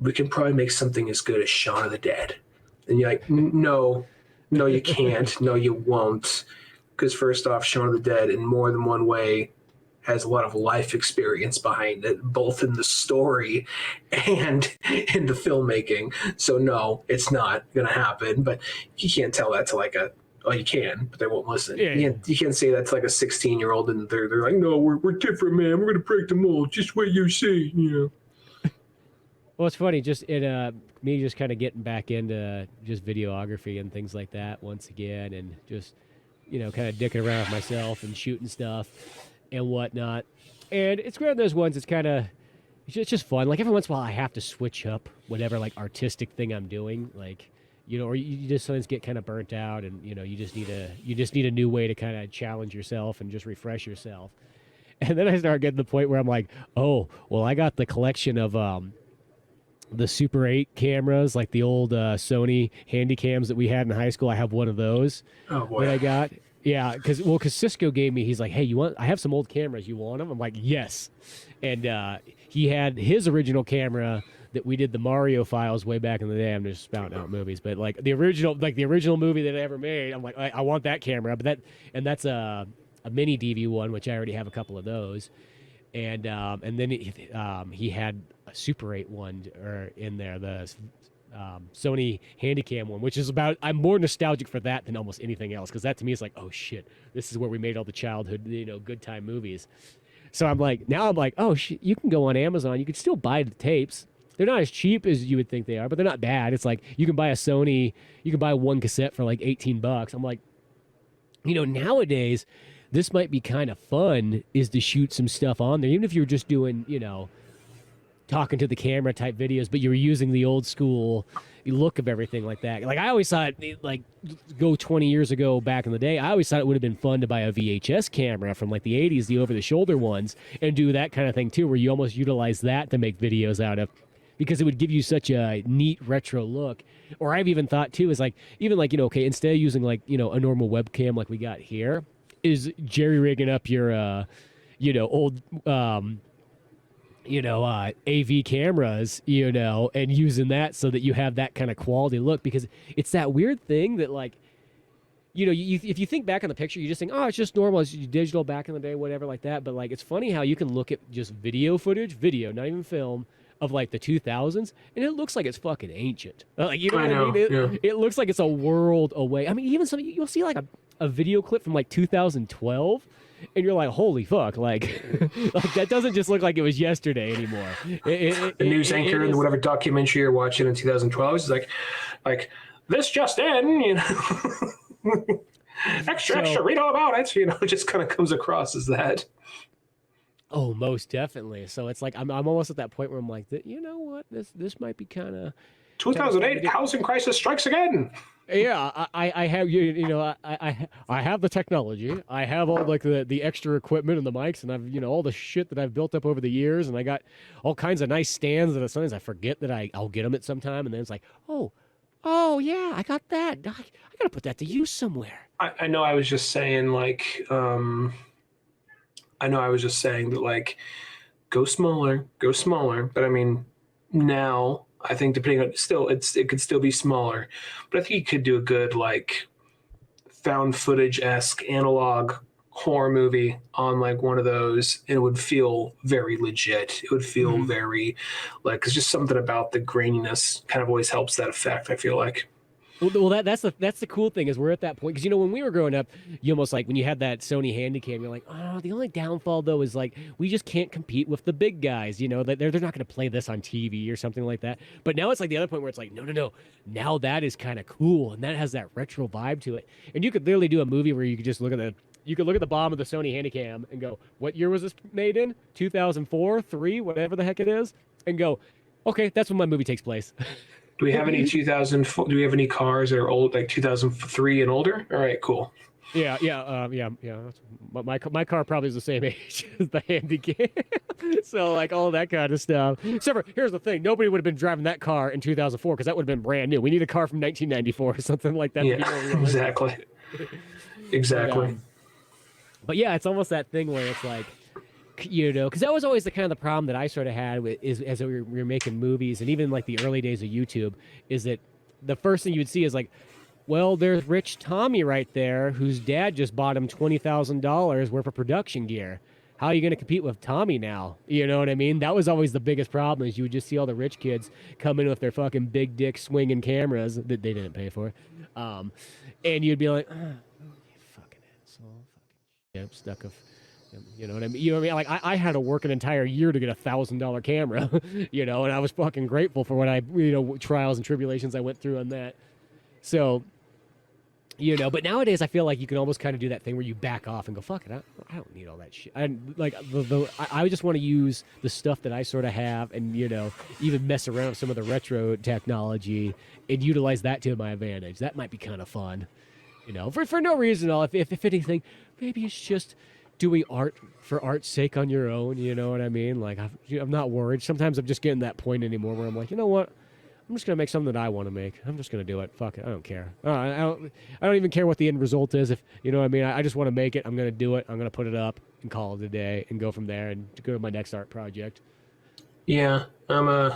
we can probably make something as good as Shaun of the Dead. And you're like, no, you can't. No, you won't. Because first off, Shaun of the Dead in more than one way has a lot of life experience behind it, both in the story and in the filmmaking. So no, it's not going to happen. But you can't tell that to like you can, but they won't listen. Yeah. You can't say that to like a 16-year-old and they're like, no, we're different, man. We're going to break the mold. Just what you see, Well, it's funny, just me just kind of getting back into just videography and things like that once again, and just kind of dicking around with myself and shooting stuff and whatnot. And it's one of those ones. It's just fun. Like every once in a while, I have to switch up whatever like artistic thing I'm doing, like or you just sometimes get kind of burnt out, and you just need a new way to kind of challenge yourself and just refresh yourself. And then I start getting to the point where I'm like, oh, well, I got the collection of the Super 8 cameras, like the old Sony Handycams that we had in high school. I have one of those that I got. Yeah, because Cisco gave me, he's like, hey, I have some old cameras. You want them? I'm like, yes. And he had his original camera that we did the Mario files way back in the day. I'm just spouting out movies, but like the original movie that I ever made, I'm like, I want that camera. But that's a mini DV one, which I already have a couple of those. And then he had a Super 8 one in there, the Sony Handycam one, which is I'm more nostalgic for that than almost anything else, because that to me is like, oh shit, this is where we made all the childhood good time movies. So I'm like, oh shit, you can go on Amazon, you can still buy the tapes. They're not as cheap as you would think they are, but they're not bad. It's like you can buy a Sony, you can buy one cassette for like $18. I'm like, nowadays this might be kind of fun, is to shoot some stuff on there, even if you're just doing, talking to the camera type videos, but you're using the old school look of everything like that. Like I always thought, like go 20 years ago back in the day, I always thought it would have been fun to buy a VHS camera from like the 80s, the over-the-shoulder ones, and do that kind of thing too, where you almost utilize that to make videos out of, because it would give you such a neat retro look. Or I've even thought too, is like, even like, okay, instead of using like, a normal webcam like we got here, is jerry rigging up your, old, AV cameras, and using that so that you have that kind of quality look, because it's that weird thing that like, if you think back on the picture, you just think, oh, it's just normal, it's digital back in the day, whatever like that. But like, it's funny how you can look at just video footage, not even film, of like the 2000s, and it looks like it's fucking ancient. Like, what I mean? It looks like it's a world away. I mean, even some, you'll see like a video clip from like 2012, and you're like, holy fuck, like that doesn't just look like it was yesterday anymore. The news anchor in whatever documentary you're watching in 2012 is like this just in, extra, read all about it. It just kind of comes across as that. Oh, most definitely. So it's like I'm almost at that point where I'm like, you know what, this might be kind of 2008 housing crisis strikes again. Yeah, I have I have the technology. I have all like the extra equipment and the mics, and I've all the shit that I've built up over the years, and I got all kinds of nice stands that sometimes I forget that I'll get them at some time, and then it's like, oh yeah, I got that. I gotta put that to use somewhere. I know. I was just saying that like go smaller, but I mean now. I think depending on it could still be smaller, but I think you could do a good like found footage-esque analog horror movie on like one of those, and it would feel very legit. It would feel very like, it's just something about the graininess kind of always helps that effect, I feel like. Well, that's the cool thing is we're at that point because when we were growing up, you almost like when you had that Sony Handycam, you're like, oh, the only downfall though is like we just can't compete with the big guys. That they're not going to play this on TV or something like that. But now it's like the other point where it's like, no, now that is kind of cool and that has that retro vibe to it. And you could literally do a movie where you could just look at the bottom of the Sony Handycam and go, what year was this made in? 2004, 3, whatever the heck it is, and go, okay, that's when my movie takes place. Do we have any 2004? Do we have any cars that are old, like 2003 and older? All right, cool. Yeah. My car probably is the same age as the Handicap, so like all that kind of stuff. Except for here's the thing: nobody would have been driving that car in 2004 because that would have been brand new. We need a car from 1994 or something like that. Yeah, exactly. But yeah, it's almost that thing where it's like, because that was always the kind of the problem that I sort of had with is as we were making movies and even like the early days of YouTube is that the first thing you would see is like, well, there's Rich Tommy right there whose dad just bought him $20,000 worth of production gear. How are you going to compete with Tommy now? You know what I mean? That was always the biggest problem is you would just see all the rich kids come in with their fucking big dick swinging cameras that they didn't pay for. And you'd be like, you fucking asshole. Fucking shit, stuck of... You know what I mean? Like I had to work an entire year to get a $1,000 camera, and I was fucking grateful for what trials and tribulations I went through on that. So, but nowadays I feel like you can almost kind of do that thing where you back off and go, fuck it, I don't need all that shit. I just want to use the stuff that I sort of have and, even mess around with some of the retro technology and utilize that to my advantage. That might be kind of fun, for no reason at all. If anything, maybe it's just doing art for art's sake on your own, you know what I mean? Like, I'm not worried. Sometimes I'm just getting that point anymore where I'm like, you know what? I'm just going to make something that I want to make. I'm just going to do it. Fuck it. I don't care. I don't even care what the end result is. If you know what I mean? I just want to make it. I'm going to do it. I'm going to put it up and call it a day and go from there and go to my next art project. Yeah, I'm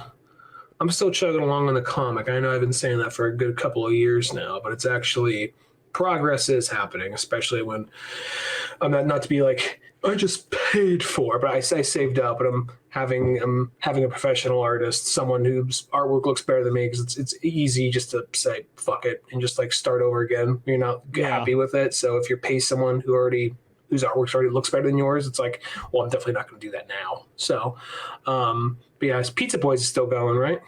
still chugging along on the comic. I know I've been saying that for a good couple of years now, but it's actually... progress is happening, especially when I'm not to be like I just paid for, but I saved up, but I'm having a professional artist, someone whose artwork looks better than me, because it's easy just to say fuck it and just like start over again. You're not happy with it, so if you pay someone whose artwork already looks better than yours, it's like, well, I'm definitely not going to do that now. So, but yeah, Pizza Boys is still going, right?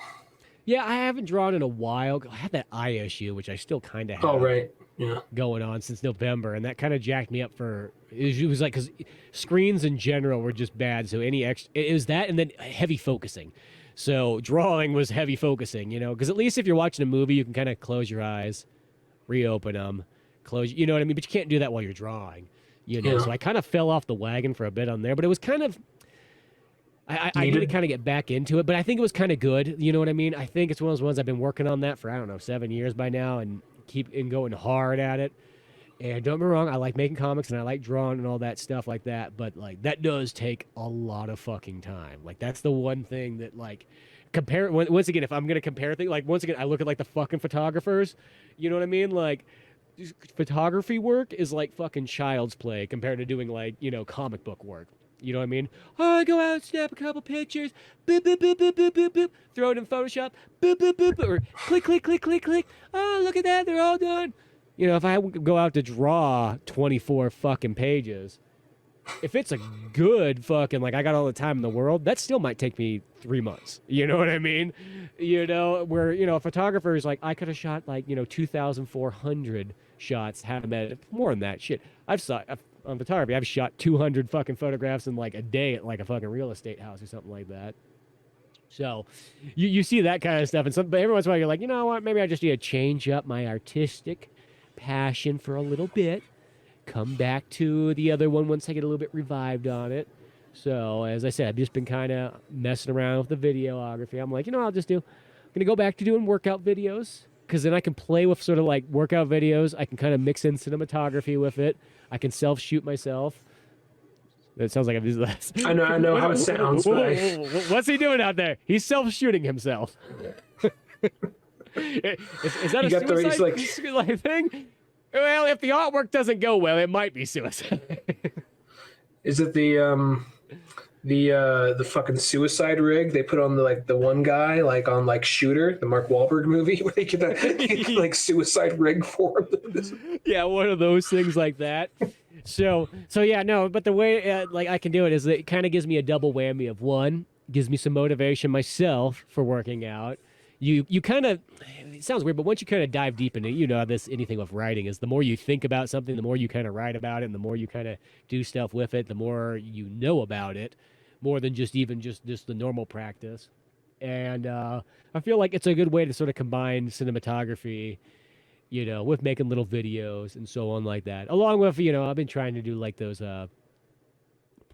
Yeah, I haven't drawn in a while. I had that eye issue, which I still kind of have. Oh, right. Yeah. Going on since November, and that kind of jacked me up for it was like because screens in general were just bad, so any extra it was that and then heavy focusing. So drawing was heavy focusing, because at least if you're watching a movie you can kind of close your eyes, reopen them, close, you know what I mean, but you can't do that while you're drawing, so I kind of fell off the wagon for a bit on there, but it was kind of I need to kind of get back into it, but I think it was kind of good, you know what I mean? I think it's one of those ones I've been working on that for, I don't know, 7 years by now, and keep going hard at it. And don't get me wrong, I like making comics and I like drawing and all that stuff like that, but like that does take a lot of fucking time. Like that's the one thing that like once again, if I'm gonna compare things, like once again I look at like the fucking photographers, you know what I mean? Like photography work is like fucking child's play compared to doing like, comic book work. You know what I mean? Oh, I go out, snap a couple pictures, boop, boop, boop, boop, boop, boop, boop, throw it in Photoshop, boop, boop, boop, boop, or click, click, click, click, click. Oh, look at that, they're all done. If I go out to draw 24 fucking pages, if it's a good fucking, like I got all the time in the world, that still might take me 3 months. You know what I mean? Where, a photographer is like, I could have shot like, 2,400 shots, had them edit, more than that shit. On photography, I've shot 200 fucking photographs in like a day at like a fucking real estate house or something like that. So you see that kind of stuff, but every once in a while you're like, you know what, maybe I just need to change up my artistic passion for a little bit, come back to the other one once I get a little bit revived on it. So as I said, I've just been kind of messing around with the videography. I'm like, I'm going to go back to doing workout videos, because then I can play with sort of like workout videos. I can kind of mix in cinematography with it. I can self-shoot myself. That sounds like I'm using this. I know how it sounds. What's he doing out there? He's self-shooting himself. Is that a suicide thing? Well, if the artwork doesn't go well, it might be suicide. Is it the fucking suicide rig they put on the one guy like on like Shooter, the Mark Wahlberg movie, where they get that like suicide rig for him? Yeah, one of those things like that. So yeah, no, but the way like I can do it is it kind of gives me a double whammy of one, gives me some motivation myself for working out. You kind of, it sounds weird, but once you kind of dive deep into it, you know, this anything with writing is the more you think about something, the more you kind of write about it, and the more you kind of do stuff with it, the more you know about it, more than just the normal practice. And I feel like it's a good way to sort of combine cinematography, you know, with making little videos and so on like that. Along with, you know, I've been trying to do like those promo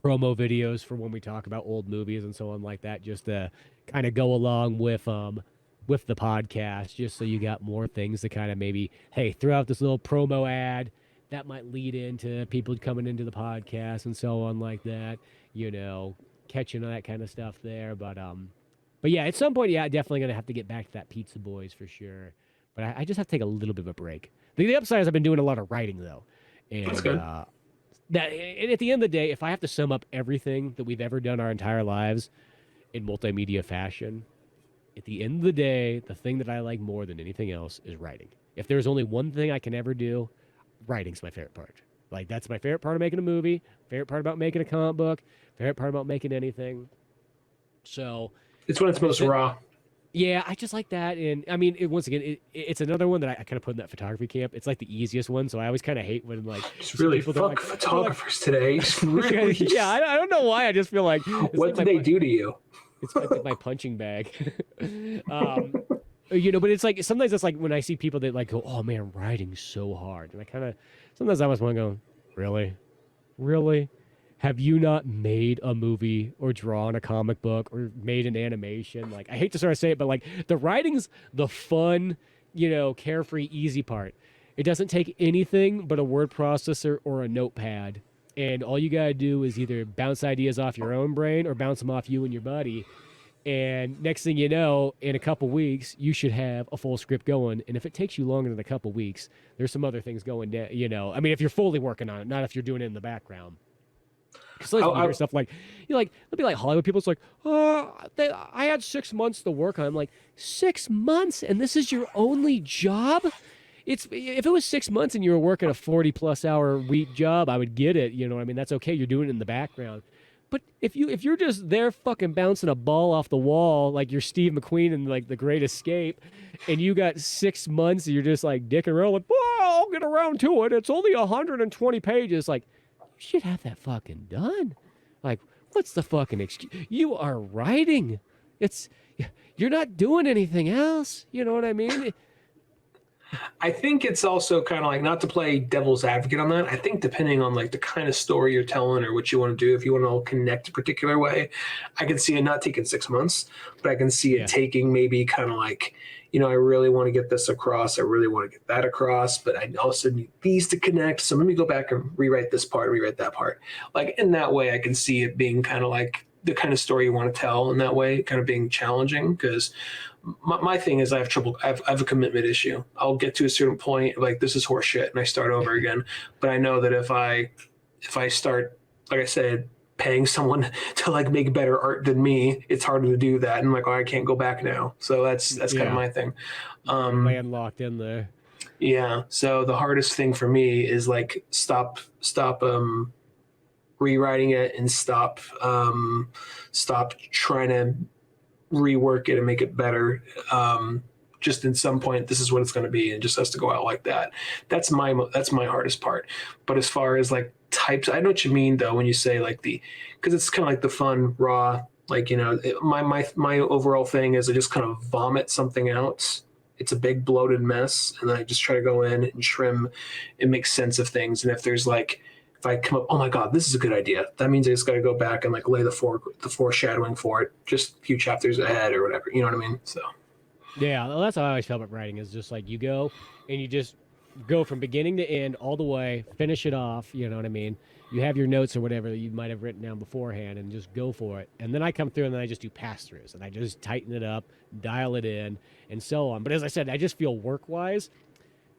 videos for when we talk about old movies and so on like that, just to kind of go along with the podcast, just so you got more things to kind of maybe, hey, throw out this little promo ad that might lead into people coming into the podcast and so on like that, you know, catching that kind of stuff there. But yeah, at some point, yeah, definitely gonna have to get back to that Pizza Boys for sure. But I just have to take a little bit of a break. The upside is I've been doing a lot of writing though, and That's good. and at the end of the day, if I have to sum up everything that we've ever done our entire lives in multimedia fashion, at the end of the day, the thing that I like more than anything else is writing. If there's only one thing I can ever do, writing's my favorite part. Like, that's my favorite part of making a movie, favorite part about making a comic book, favorite part about making anything. So It's when it's most raw. yeah, I just like that. And I mean, once again, it's another one that I kind of put in that photography camp. It's like the easiest one. So I always kind of hate when like Just really people fuck like, photographers today. Just really. yeah, I don't know why. I just feel like What did they do to you? it's like my punching bag. You know, but it's like sometimes it's like when I see people that like go, "Oh man, writing's so hard," and I kind of sometimes I almost want to go, "Really? Have you not made a movie or drawn a comic book or made an animation?" Like, I hate to sort of say it, but like the writing's the fun, you know, carefree, easy part. It doesn't take anything but a word processor or a notepad. And all you got to do is either bounce ideas off your own brain or bounce them off you and your buddy. And next thing you know, in a couple weeks, you should have a full script going. And if it takes you longer than a couple weeks, there's some other things going down, you know. I mean, if you're fully working on it, not if you're doing it in the background. Because you hear stuff like, you're like, it'll be like Hollywood people. It's like, I had 6 months to work on it. I'm like, 6 months? And this is your only job? If it was 6 months and you were working a 40+ hour week job, I would get it. You know what I mean? That's okay. You're doing it in the background. But if you're just there fucking bouncing a ball off the wall like you're Steve McQueen in like The Great Escape, and you got 6 months and you're just like dicking around like, well, I'll get around to it. It's only 120 pages. Like, you should have that fucking done. Like, what's the fucking excuse? You are writing. You're not doing anything else. You know what I mean? I think it's also kind of like, not to play devil's advocate on that, I think depending on like the kind of story you're telling or what you want to do, if you want to connect a particular way, I can see it not taking 6 months, but I can see it taking maybe kind of like, you know, I really want to get this across, I really want to get that across, but I also need these to connect, so let me go back and rewrite this part, rewrite that part. Like, in that way, I can see it being kind of like the kind of story you want to tell in that way, kind of being challenging, because my thing is I have trouble. I have a commitment issue. I'll get to a certain point, like, this is horseshit, and I start over again. But I know that if I start, like I said, paying someone to like make better art than me, it's harder to do that. And like, oh, I can't go back now. So that's kind of my thing. Landlocked in there. Yeah. So the hardest thing for me is like stop rewriting it and stop trying to rework it and make it better. Just in some point, this is what it's going to be, and it just has to go out like that. That's my hardest part. But as far as like types, I know what you mean though when you say like because it's kind of like the fun raw, like, you know, my overall thing is I just kind of vomit something out. It's a big bloated mess, and then I just try to go in and trim and make sense of things. And if there's like, if I come up, oh my God, this is a good idea, that means I just got to go back and like lay the foreshadowing for it just a few chapters ahead or whatever. You know what I mean? So. Yeah, well, that's how I always felt about writing, is just like you go and you just go from beginning to end all the way, finish it off, you know what I mean? You have your notes or whatever that you might have written down beforehand and just go for it. And then I come through and then I just do pass-throughs and I just tighten it up, dial it in, and so on. But as I said, I just feel work-wise,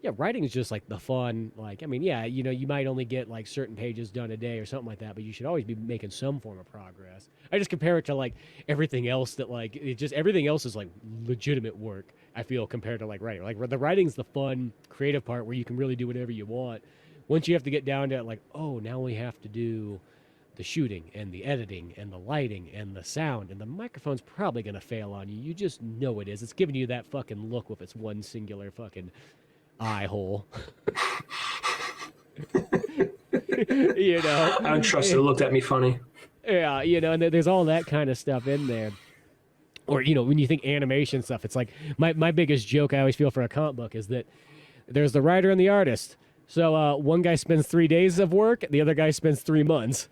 Yeah, writing is just like the fun. Like, I mean, yeah, you might only get like certain pages done a day or something like that, but you should always be making some form of progress. I just compare it to like everything else that like everything else is like legitimate work. I feel compared to like writing. Like the writing's the fun, creative part where you can really do whatever you want. Once you have to get down to like, oh, now we have to do the shooting and the editing and the lighting and the sound and the microphone's probably gonna fail on you. You just know it is. It's giving you that fucking look with its one singular fucking eye hole. I don't trust it. It looked at me funny. Yeah, and there's all that kind of stuff in there. Or, when you think animation stuff, it's like my biggest joke I always feel for a comic book is that there's the writer and the artist. So one guy spends 3 days of work, the other guy spends 3 months.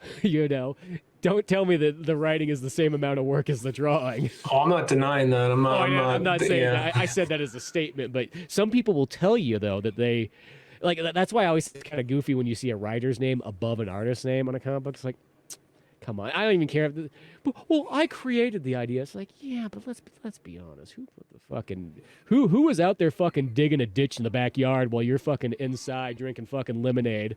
Don't tell me that the writing is the same amount of work as the drawing. Oh, I'm not denying that. I'm not saying yeah. that. I said that as a statement, but some people will tell you though that they like. That's why I always it's kind of goofy when you see a writer's name above an artist's name on a comic book. It's like, come on, I don't even care. Well, I created the idea. It's like, yeah, but let's be honest. Who put the fucking who was out there fucking digging a ditch in the backyard while you're fucking inside drinking fucking lemonade,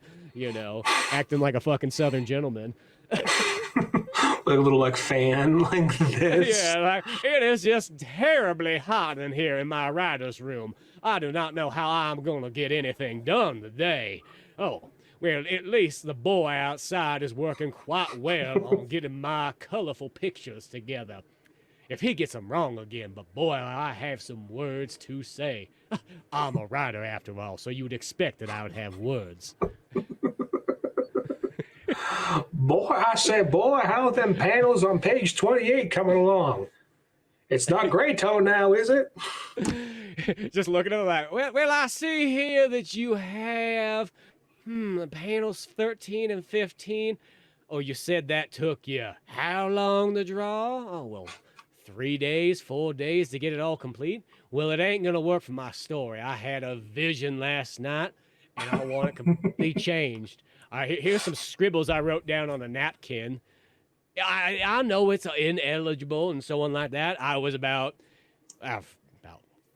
acting like a fucking Southern gentleman. Like a little like fan like this. Yeah, like it is just terribly hot in here in my writer's room. I do not know how I'm gonna get anything done today. Oh, well, at least the boy outside is working quite well on getting my colorful pictures together. If he gets them wrong again, but boy, I have some words to say. I'm a writer after all, so you would expect that I would have words. Boy, how them panels on page 28 coming along? It's not gray tone now, is it? Just looking at it like, well, I see here that you have panels 13 and 15. Oh, you said that took you how long to draw? Oh, well, 3 days, 4 days to get it all complete? Well, it ain't gonna work for my story. I had a vision last night, and I want it completely changed. Here's some scribbles I wrote down on a napkin. I know it's ineligible and so on like that. I was about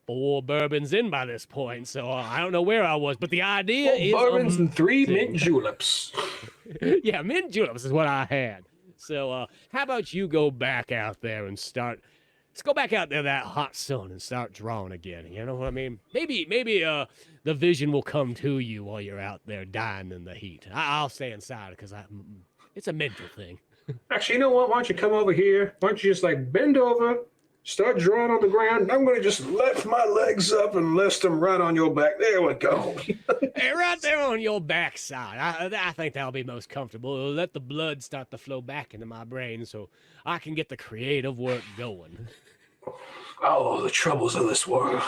4 bourbons in by this point, so I don't know where I was. But the idea is bourbons and 3 mint juleps. Yeah, mint juleps is what I had. So how about you go back out there and start? Let's go back out there that hot sun and start drawing again. You know what I mean? Maybe the vision will come to you while you're out there dying in the heat. I'll stay inside because it's a mental thing. Actually, you know what? Why don't you come over here? Why don't you just like bend over, start drawing on the ground? I'm going to just lift my legs up and lift them right on your back. There we go. Hey, right there on your backside. I think that'll be most comfortable. It'll let the blood start to flow back into my brain so I can get the creative work going. Oh, the troubles of this world.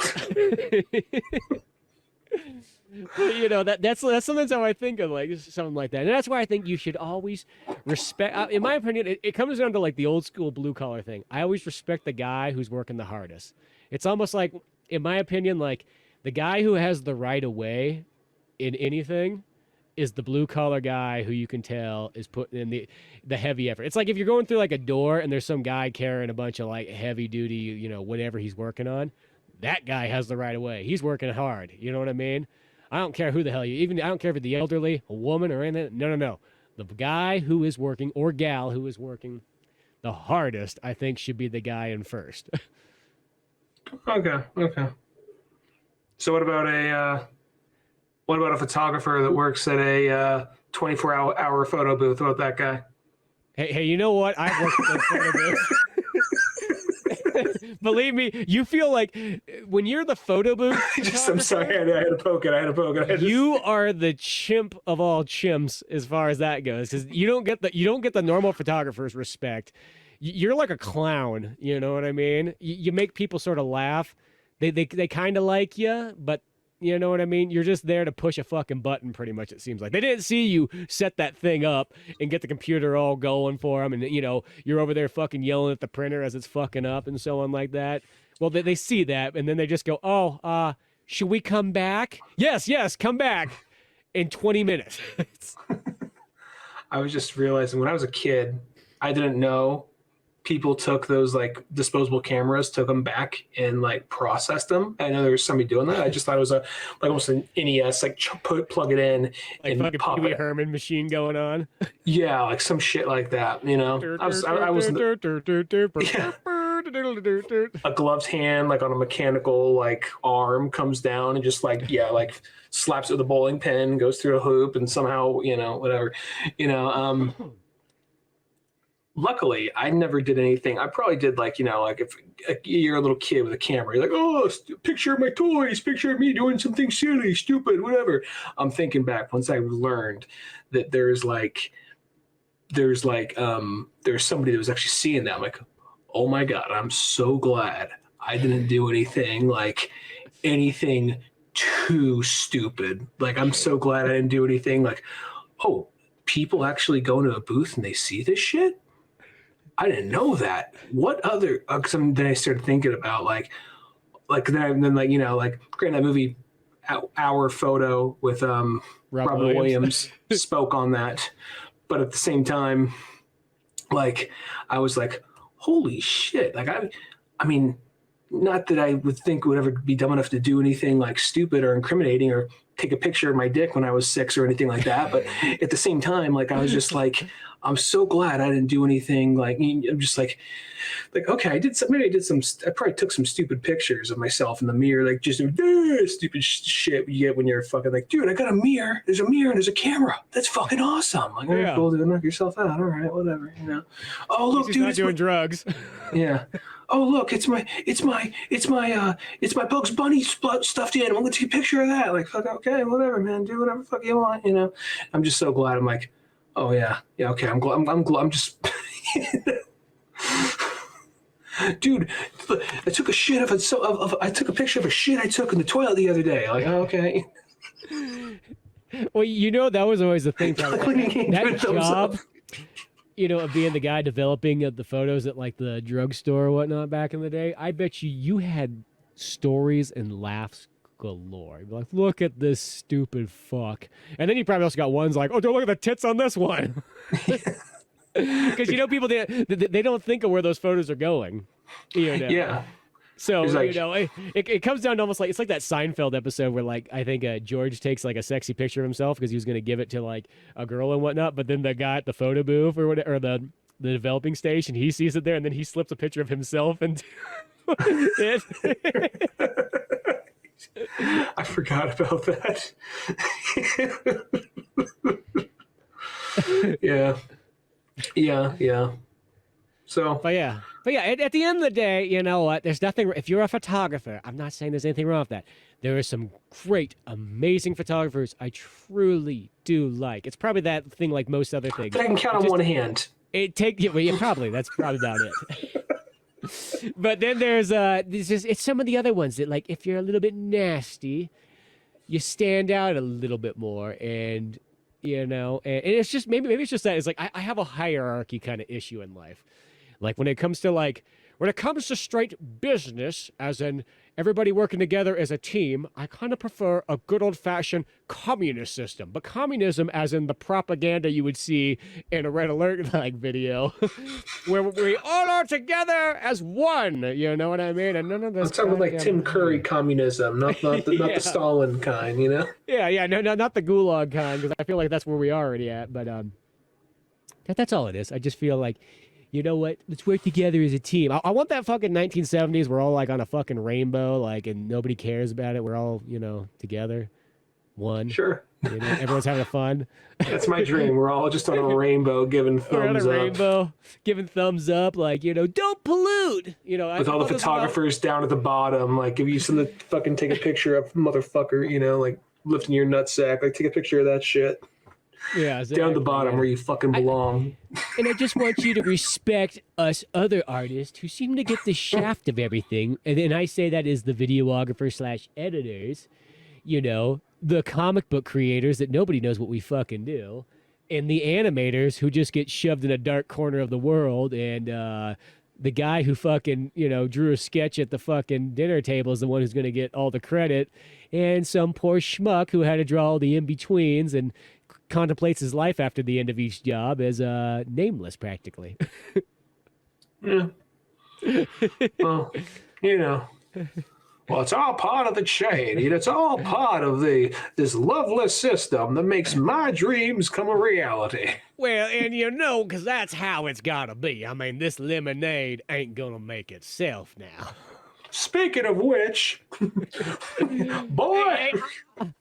That's sometimes how I think of like something like that, and that's why I think you should always respect. In my opinion, it comes down to like the old school blue collar thing. I always respect the guy who's working the hardest. It's almost like, in my opinion, like the guy who has the right of way in anything is the blue collar guy who you can tell is putting in the heavy effort. It's like if you're going through like a door and there's some guy carrying a bunch of like heavy duty, whatever he's working on. That guy has the right of way. He's working hard. You know what I mean? I don't care who the hell I don't care if it's the elderly, a woman, or anything. No. The guy who is working, or gal who is working the hardest, I think should be the guy in first. Okay. So what about a photographer that works at a 24-hour photo booth? What about that guy? Hey, you know what? I've worked at photo booth. Believe me, you feel like when you're the photo booth. I'm sorry, I had to poke it. You are the chimp of all chimps as far as that goes, because you don't get the normal photographer's respect. You're like a clown. You know what I mean? You make people sort of laugh. They kind of like you, but you know what I mean? You're just there to push a fucking button, pretty much, it seems like. They didn't see you set that thing up and get the computer all going for them, and, you're over there fucking yelling at the printer as it's fucking up and so on like that. Well, they see that, and then they just go, should we come back? Yes, come back in 20 minutes. I was just realizing when I was a kid, I didn't know people took those like disposable cameras, took them back and like processed them. I know there was somebody doing that. I just thought it was like almost an NES, like plug it in like and fucking pop Pee Wee it. Herman machine going on. Yeah, like some shit like that. You know, I was yeah. A gloved hand like on a mechanical like arm comes down and just like like slaps it with a bowling pin, goes through a hoop, and somehow whatever, luckily I never did anything. I probably did like like if you're a little kid with a camera, you're like, oh, picture of my toys, picture of me doing something silly, stupid, whatever. I'm thinking back once I learned that there's somebody that was actually seeing that. I'm like, oh my God, I'm so glad I didn't do anything too stupid. Like, I'm so glad I didn't do anything like, oh, people actually go into a booth and they see this shit? I didn't know that. What other, then I started thinking about then granted, that movie Our Photo with Robert Williams spoke on that. But at the same time, like, I was like, holy shit. Like, I mean, not that I would think would ever be dumb enough to do anything like stupid or incriminating or take a picture of my dick when I was 6 or anything like that. But at the same time, like, I was just like, I'm so glad I didn't do anything. Like, I'm just like, okay, I probably took some stupid pictures of myself in the mirror, like just stupid shit you get when you're fucking like, dude, I got a mirror. There's a mirror and there's a camera. That's fucking awesome. Like, yeah. Cool, dude, knock yourself out. All right, whatever, Oh, look, dude, not doing drugs. Yeah. Oh, look, it's my Bugs Bunny stuffed animal. I'm gonna take a picture of that. Like, fuck, okay, whatever, man. Do whatever the fuck you want. I'm just so glad. I'm like, oh yeah, okay. I'm glad. I'm just. Dude, I took a shit I took a picture of a shit I took in the toilet the other day. Like, oh, okay. Well, that was always the thing. That job, of being the guy developing the photos at like the drugstore or whatnot back in the day. I bet you had stories and laughs galore. You'd be like, look at this stupid fuck. And then you probably also got ones like, oh, don't look at the tits on this one. Because people they don't think of where those photos are going. Yeah. So it comes down to almost like it's like that Seinfeld episode where like I think George takes like a sexy picture of himself because he was going to give it to like a girl and whatnot, but then the guy at the photo booth or whatever, or the developing station, he sees it there and then he slips a picture of himself and it. I forgot about that. Yeah. So, but yeah. At the end of the day, you know what? There's nothing. If you're a photographer, I'm not saying there's anything wrong with that. There are some great, amazing photographers I truly do like. It's probably that thing like most other things. That I can count on one hand. Probably that's probably about it. But then there's it's some of the other ones that like if you're a little bit nasty, you stand out a little bit more, and and it's just maybe it's just that it's like I have a hierarchy kind of issue in life. Like when it comes to straight business, as in everybody working together as a team, I kind of prefer a good old-fashioned communist system. But communism as in the propaganda you would see in a Red Alert like video, where we all are together as one. You know what I mean? And none of this. I'm talking like Tim Curry communism, not the Stalin kind. Yeah, no, not the Gulag kind, because I feel like that's where we are already at. But that's all it is. I just feel like, you know what? Let's work together as a team. I want that fucking 1970s. We're all like on a fucking rainbow, like, and nobody cares about it. We're all, together. One. Sure. Everyone's having fun. That's my dream. We're all just on a rainbow giving thumbs up. We're on a rainbow giving thumbs up, like, don't pollute. With all the photographers down at the bottom, like, if you send fucking take a picture of motherfucker, like lifting your nutsack, like take a picture of that shit. Yeah, exactly. Down at the bottom where you fucking belong. And I just want you to respect us other artists who seem to get the shaft of everything. And then I say that is the videographer / editors, the comic book creators that nobody knows what we fucking do, and the animators who just get shoved in a dark corner of the world, and the guy who fucking, drew a sketch at the fucking dinner table is the one who's going to get all the credit, and some poor schmuck who had to draw all the in-betweens and contemplates his life after the end of each job as nameless practically. Yeah. Well, you know. Well, it's all part of the chain. It's all part of this loveless system that makes my dreams come a reality. Well, and because that's how it's gotta be. I mean, this lemonade ain't gonna make itself now. Speaking of which, boy, Hey,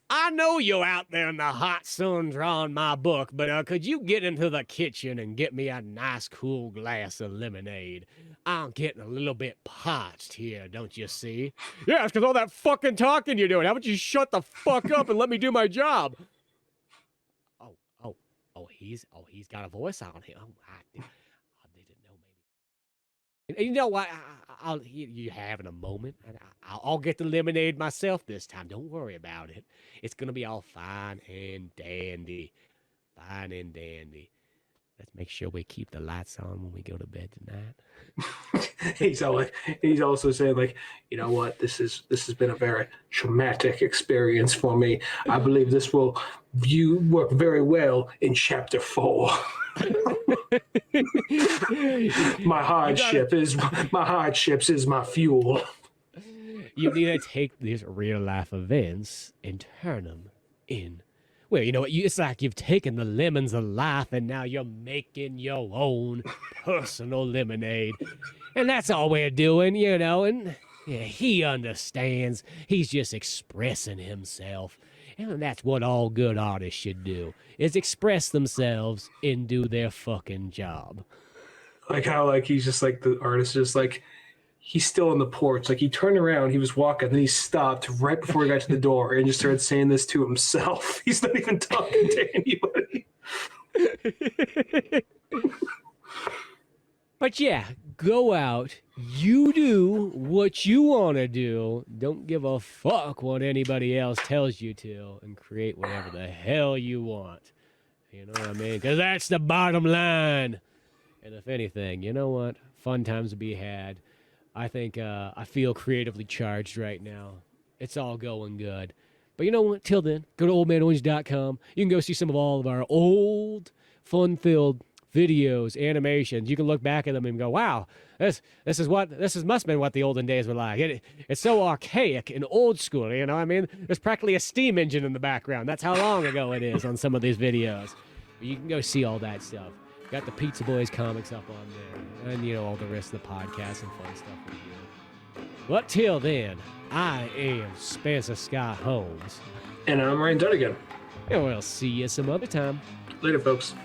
I know you're out there in the hot sun drawing my book, but could you get into the kitchen and get me a nice cool glass of lemonade? I'm getting a little bit parched here, don't you see? Yeah, it's because all that fucking talking you're doing. How about you shut the fuck up and let me do my job? He's got a voice on him. I didn't know maybe. And you know what? You having a moment? I'll get the lemonade myself this time. Don't worry about it. It's gonna be all fine and dandy. Fine and dandy. Let's make sure we keep the lights on when we go to bed tonight. he's also saying, like, you know what? This has been a very traumatic experience for me. I believe this will work very well in chapter 4. My hardships is my fuel. You need to take these real life events and turn them in. Well, you know what? It's like you've taken the lemons of life and now you're making your own personal lemonade. And that's all we're doing, and yeah, he understands. He's just expressing himself. And that's what all good artists should do, is express themselves and do their fucking job. Like how, like, he's just like, the artist is like, he's still on the porch. Like, he turned around, he was walking, then he stopped right before he got to the door and just started saying this to himself. He's not even talking to anybody. But yeah, go out. You do what you want to do. Don't give a fuck what anybody else tells you to, and create whatever the hell you want. You know what I mean? Because that's the bottom line. And if anything, you know what? Fun times to be had. I think I feel creatively charged right now. It's all going good. But you know what? Till then, go to oldmanorange.com. You can go see some of all of our old, fun-filled videos, animations. You can look back at them and go, wow, this must have been what the olden days were like. It's so archaic and old school, you know what I mean? There's practically a steam engine in the background. That's how long ago it is on some of these videos. But you can go see all that stuff. Got the Pizza Boys comics up on there. And, all the rest of the podcasts and fun stuff we do. But till then, I am Spencer Scott Holmes. And I'm Ryan Dunnigan. And we'll see you some other time. Later, folks.